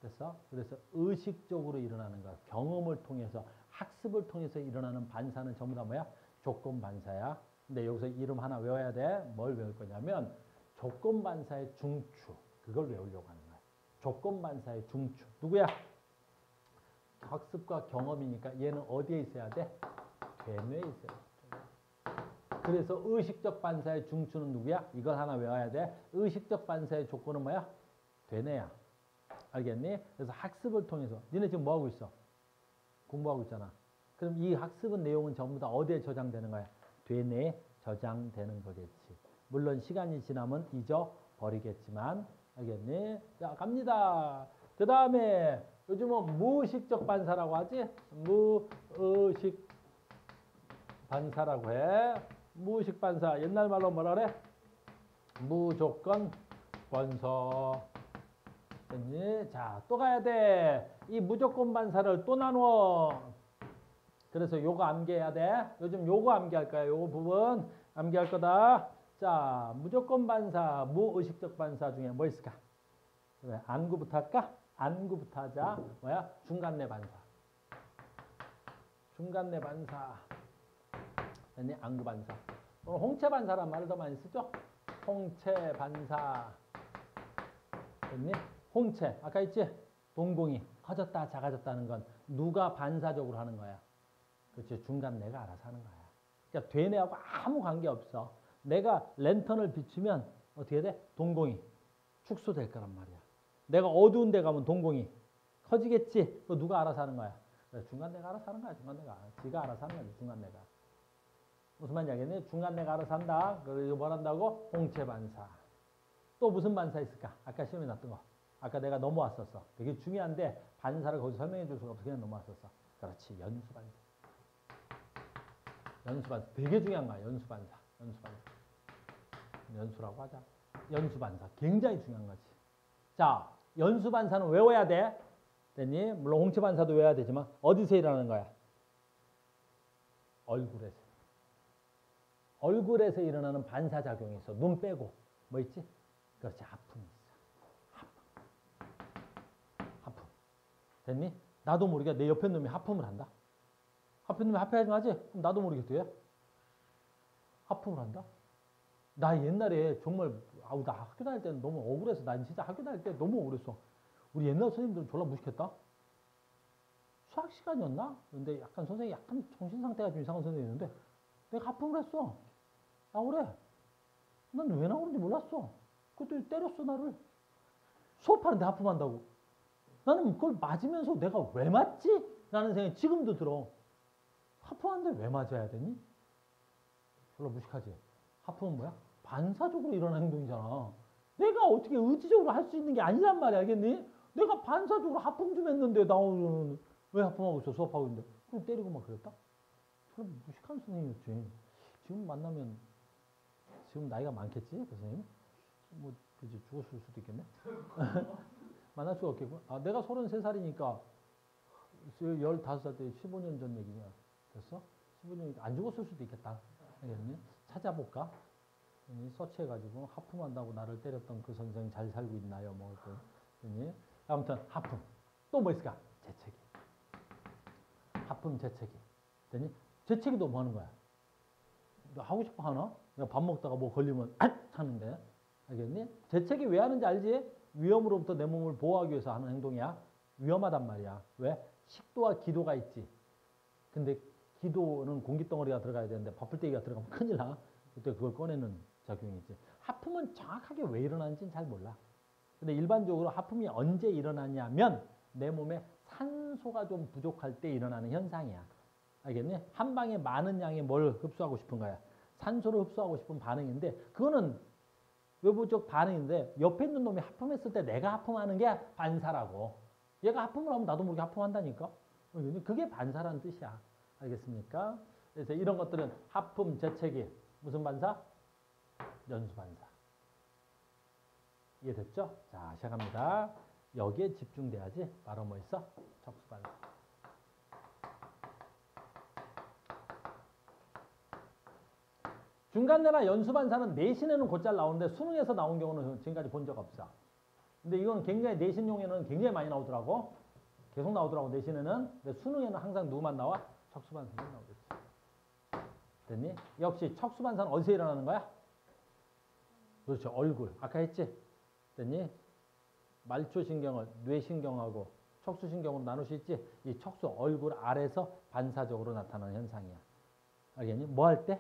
됐어? 그래서 의식적으로 일어나는 것, 경험을 통해서, 학습을 통해서 일어나는 반사는 전부 다 뭐야? 조건 반사야. 근데 여기서 이름 하나 외워야 돼. 뭘 외울 거냐면 조건 반사의 중추. 그걸 외우려고 하는 거야. 조건 반사의 중추. 누구야? 학습과 경험이니까 얘는 어디에 있어야 돼? 괴뇌에 있어야 돼. 그래서 의식적 반사의 중추는 누구야? 이걸 하나 외워야 돼. 의식적 반사의 조건은 뭐야? 괴뇌야. 알겠니? 그래서 학습을 통해서 니네 지금 뭐하고 있어? 공부하고 있잖아. 그럼 이 학습은 내용은 전부 다 어디에 저장되는 거야? 괴뇌에 저장되는 거겠지. 물론 시간이 지나면 잊어버리겠지만 알겠니? 자, 갑니다. 그 다음에 요즘은 무의식적 반사라고 하지? 무의식 반사라고 해. 무의식 반사. 옛날 말로 뭐라 그래? 무조건 반사. 됐니? 자, 또 가야 돼. 이 무조건 반사를 또 나누어. 그래서 요거 암기해야 돼. 요즘 요거 암기할 거야. 요거 부분 암기할 거다. 자, 무조건 반사, 무의식적 반사 중에 뭐 있을까? 그래, 안구부터 할까? 안구부터 하자. 뭐야? 중간내 반사. 중간내 반사. 됐니? 안구 반사. 오늘 홍채 반사란 말을 더 많이 쓰죠? 홍채 반사. 됐니? 홍채. 아까 있지? 동공이 커졌다 작아졌다는 건 누가 반사적으로 하는 거야? 그렇지. 중간내가 알아서 하는 거야. 그러니까 되뇌하고 아무 관계 없어. 내가 랜턴을 비추면 어떻게 돼? 동공이 축소될 거란 말이야. 내가 어두운 데 가면 동공이 커지겠지. 그거 누가 알아서 하는 거야? 그래, 중간내가 알아서 하는 거야. 중간내가. 지가 알아서 하는 거지. 중간내가. 무슨 말인지 알겠니? 중간내가 알아서 한다. 그리고 뭘 한다고? 홍채 반사. 또 무슨 반사 있을까? 아까 시험에 났던 거. 아까 내가 넘어왔었어. 되게 중요한데 반사를 거기서 설명해 줄 수가 없어. 그냥 넘어왔었어. 그렇지. 연수 반사. 연수 반사. 되게 중요한 거야. 연수 반사. 연수 반사. 연수라고 하자. 연수 반사. 굉장히 중요한 거지. 자, 연수 반사는 외워야 돼. 됐니? 물론 홍채 반사도 외워야 되지만 어디서 일어나는 거야? 얼굴에서. 얼굴에서 일어나는 반사작용이 있어. 눈 빼고. 뭐 있지? 그렇지. 하품이 있어. 하품. 됐니? 나도 모르게 내 옆에 놈이 하품을 한다. 앞에 놈이 하품하지 마지? 그럼 나도 모르게 돼. 하품을 한다? 나 옛날에 정말 나 학교 다닐 때는 너무 억울해서 난 진짜 학교 다닐 때 너무 억울했어. 우리 옛날 선생님들은 졸라 무식했다. 수학 시간이었나? 근데 약간 선생님이 약간 정신 상태가 좀 이상한 선생님이었는데 내가 하품을 했어. 나오래. 난 왜 나오는지 몰랐어. 그것도 때렸어 나를. 수업하는데 하품한다고. 나는 그걸 맞으면서 내가 왜 맞지? 라는 생각이 지금도 들어. 하품하는데 왜 맞아야 되니? 졸라 무식하지? 하품은 뭐야? 반사적으로 일어나는 행동이잖아. 내가 어떻게 의지적으로 할 수 있는 게 아니란 말이야, 알겠니? 내가 반사적으로 하품 좀 했는데 나오는 왜 하품하고 있어? 수업하고 있는데. 그럼 때리고 막 그랬다? 졸라 무식한 선생님이었지. 지금 만나면 지금 나이가 많겠지, 그 선생님? 뭐 그지 죽었을 수도 있겠네. 만날 수가 없겠고. 아, 내가 33살이니까 15살 때 15년 전 얘기냐. 됐어? 15년이니까 안 죽었을 수도 있겠다. 알겠니? 찾아볼까? 서치해가지고 하품한다고 나를 때렸던 그 선생 잘 살고 있나요? 뭐 그랬더니 아무튼 하품. 또 뭐 있을까? 재채기. 하품 재채기. 됐니? 재채기도 뭐 하는 거야? 너 하고 싶어 하나? 내가 밥 먹다가 뭐 걸리면 하는데. 알겠니? 재채기 왜 하는지 알지? 위험으로부터 내 몸을 보호하기 위해서 하는 행동이야. 위험하단 말이야. 왜? 식도와 기도가 있지. 근데 기도는 공기덩어리가 들어가야 되는데 바풀떼기가 들어가면 큰일 나. 그때 그걸 꺼내는 작용이지. 하품은 정확하게 왜 일어나는지는 잘 몰라. 근데 일반적으로 하품이 언제 일어나냐면 내 몸에 산소가 좀 부족할 때 일어나는 현상이야. 알겠니? 한 방에 많은 양의 뭘 흡수하고 싶은 거야. 산소를 흡수하고 싶은 반응인데 그거는 외부적 반응인데 옆에 있는 놈이 하품했을 때 내가 하품하는 게 반사라고. 얘가 하품을 하면 나도 모르게 하품한다니까. 그게 반사라는 뜻이야. 알겠습니까? 그래서 이런 것들은 하품, 재채기. 무슨 반사? 연수 반사. 이해됐죠? 자, 시작합니다. 여기에 집중돼야지. 바로 뭐 있어? 척수 반사. 중간내나 연수 반사는 내신에는 곧잘 나오는데 수능에서 나온 경우는 지금까지 본 적 없어. 근데 이건 굉장히 내신용에는 굉장히 많이 나오더라고. 계속 나오더라고 내신에는. 근데 수능에는 항상 누구만 나와? 척수반사만 나오겠지. 됐니? 역시 척수반사는 어디서 일어나는 거야? 그렇죠. 얼굴. 아까 했지? 됐니? 말초신경을 뇌신경하고 척수신경으로 나눌 수 있지? 이 척수 얼굴 아래서 반사적으로 나타나는 현상이야. 알겠니? 뭐 할 때?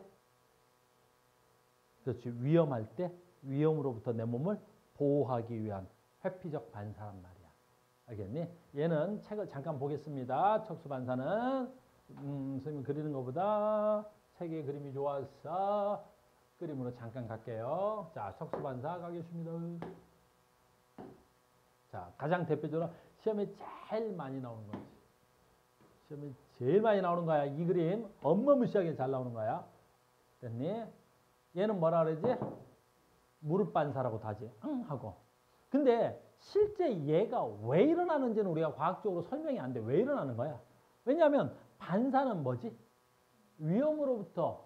그렇지. 위험할 때 위험으로부터 내 몸을 보호하기 위한 회피적 반사란 말이야. 알겠니? 얘는 책을 잠깐 보겠습니다. 척수반사는 선생님 그리는 것보다 책의 그림이 좋아서 그림으로 잠깐 갈게요. 자, 척수반사 가겠습니다. 자, 가장 대표적으로 시험에 제일 많이 나오는 거지. 시험에 제일 많이 나오는 거야. 이 그림 어마무시하게 잘 나오는 거야. 됐니? 얘는 뭐라 그러지? 무릎 반사라고 하지. 응 하고. 근데 실제 얘가 왜 일어나는지는 우리가 과학적으로 설명이 안 돼. 왜 일어나는 거야? 왜냐하면 반사는 뭐지? 위험으로부터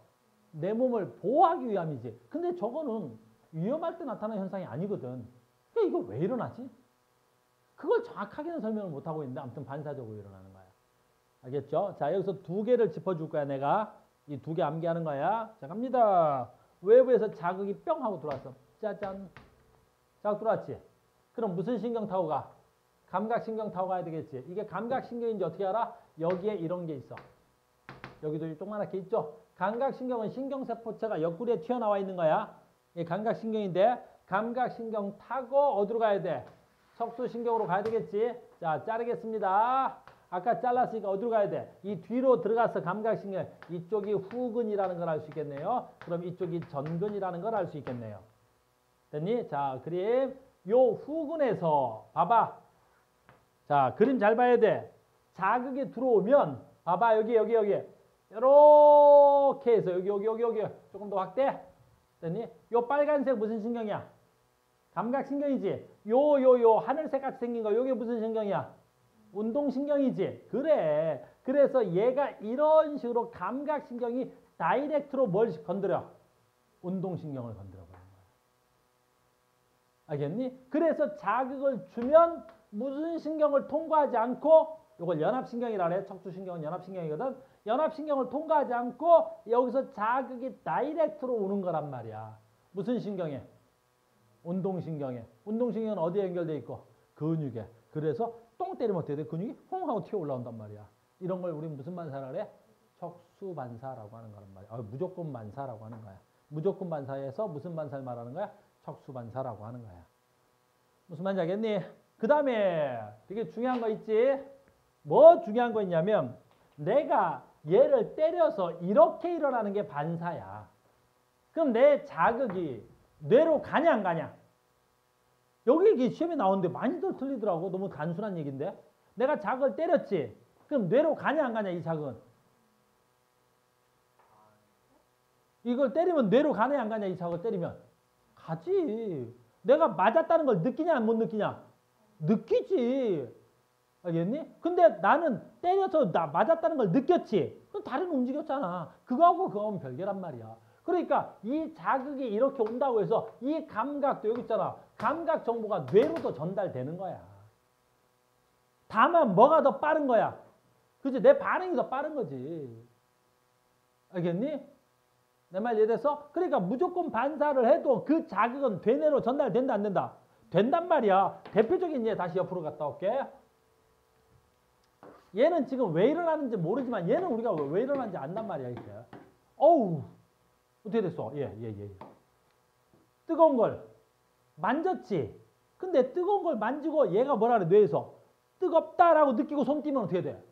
내 몸을 보호하기 위함이지. 근데 저거는 위험할 때 나타나는 현상이 아니거든. 그러니까 이거 왜 일어나지? 그걸 정확하게는 설명을 못하고 있는데 아무튼 반사적으로 일어나는 거야. 알겠죠? 자, 여기서 두 개를 짚어줄 거야. 내가 이 두 개 암기하는 거야. 자, 갑니다. 외부에서 자극이 뿅 하고 들어왔어. 짜잔. 자극 들어왔지? 그럼 무슨 신경 타고 가? 감각신경 타고 가야 되겠지. 이게 감각신경인지 어떻게 알아? 여기에 이런 게 있어. 여기도 조그맣게 있죠? 감각신경은 신경세포체가 옆구리에 튀어나와 있는 거야. 이게 감각신경인데 감각신경 타고 어디로 가야 돼? 척수신경으로 가야 되겠지. 자, 자르겠습니다. 아까 잘랐으니까 어디로 가야 돼? 이 뒤로 들어가서 감각신경. 이쪽이 후근이라는 걸 알 수 있겠네요. 그럼 이쪽이 전근이라는 걸 알 수 있겠네요. 됐니? 자, 그림. 요 후근에서 봐봐. 자, 그림 잘 봐야 돼. 자극이 들어오면 봐봐. 여기. 요렇게 해서 여기. 조금 더 확대. 됐니? 요 빨간색 무슨 신경이야? 감각신경이지. 요 하늘색 같이 생긴 거. 요게 무슨 신경이야? 운동신경이지. 그래. 그래서 얘가 이런 식으로 감각신경이 다이렉트로 뭘 건드려? 운동신경을 건드려 버리는 거야. 알겠니? 그래서 자극을 주면 무슨 신경을 통과하지 않고 이걸 연합신경이라 그래. 척수신경은 연합신경이거든. 연합신경을 통과하지 않고 여기서 자극이 다이렉트로 오는 거란 말이야. 무슨 신경에? 운동신경에. 운동신경은 어디에 연결돼 있고? 근육에. 그래서 똥 때리면 어떻게 돼? 근육이 홍 하고 튀어 올라온단 말이야. 이런 걸 우리 무슨 반사라 그래? 척수반사라고 하는 거란 말이야. 무조건 반사라고 하는 거야. 무조건 반사에서 무슨 반사를 말하는 거야? 척수반사라고 하는 거야. 무슨 말인지 알겠니? 그 다음에 되게 중요한 거 있지? 뭐 중요한 거 있냐면 내가 얘를 때려서 이렇게 일어나는 게 반사야. 그럼 내 자극이 뇌로 가냐 안 가냐? 여기 이게 시험에 나오는데 많이들 틀리더라고. 너무 단순한 얘기인데. 내가 자극을 때렸지. 그럼 뇌로 가냐 안 가냐 이 자극은. 이걸 때리면 뇌로 가냐 안 가냐 이 자극을 때리면. 가지. 내가 맞았다는 걸 느끼냐 못 느끼냐? 느끼지. 알겠니? 근데 나는 때려서 나 맞았다는 걸 느꼈지. 그럼 다리는 움직였잖아. 그거하고 그거는 별개란 말이야. 그러니까 이 자극이 이렇게 온다고 해서 이 감각도 여기 있잖아. 감각 정보가 뇌로도 전달되는 거야. 다만 뭐가 더 빠른 거야? 그치? 내 반응이 더 빠른 거지. 알겠니? 내 말 이해됐어? 그러니까 무조건 반사를 해도 그 자극은 뇌내로 전달된다 안 된다? 된단 말이야. 대표적인 예 다시 옆으로 갔다 올게. 얘는 지금 왜 일어나는지 모르지만 얘는 우리가 왜 일어나는지 안단 말이야. 이렇게. 어우. 어떻게 됐어? 예. 뜨거운 걸 만졌지. 근데 뜨거운 걸 만지고 얘가 뭐라 그래? 뇌에서 뜨겁다라고 느끼고 손 띄면 어떻게 돼?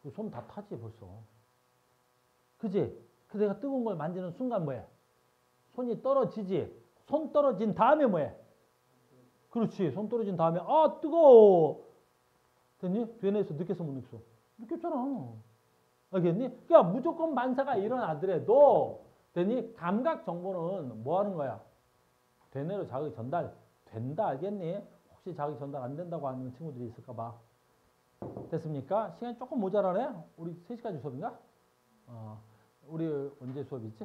그 손 다 타지 벌써. 그지? 그 내가 뜨거운 걸 만지는 순간 뭐야? 손이 떨어지지. 손 떨어진 다음에 뭐야? 그렇지. 손 떨어진 다음에 아 뜨거워. 됐니? 뇌내에서 느꼈어 못 느꼈어? 느꼈잖아. 알겠니? 그러니까 무조건 반사가 일어나더라도 됐니? 감각 정보는 뭐 하는 거야? 뇌내로 자극이 전달된다. 알겠니? 혹시 자극이 전달 안 된다고 하는 친구들이 있을까 봐. 됐습니까? 시간이 조금 모자라네? 우리 3시까지 수업인가? 우리 언제 수업이 있지?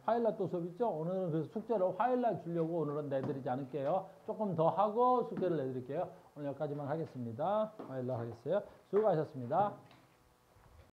화요일날 또 수업 있죠? 오늘은 그래서 숙제를 화요일날 주려고 오늘은 내드리지 않을게요. 조금 더 하고 숙제를 내드릴게요. 오늘 여기까지만 하겠습니다. 화요일날 하겠어요. 수고하셨습니다.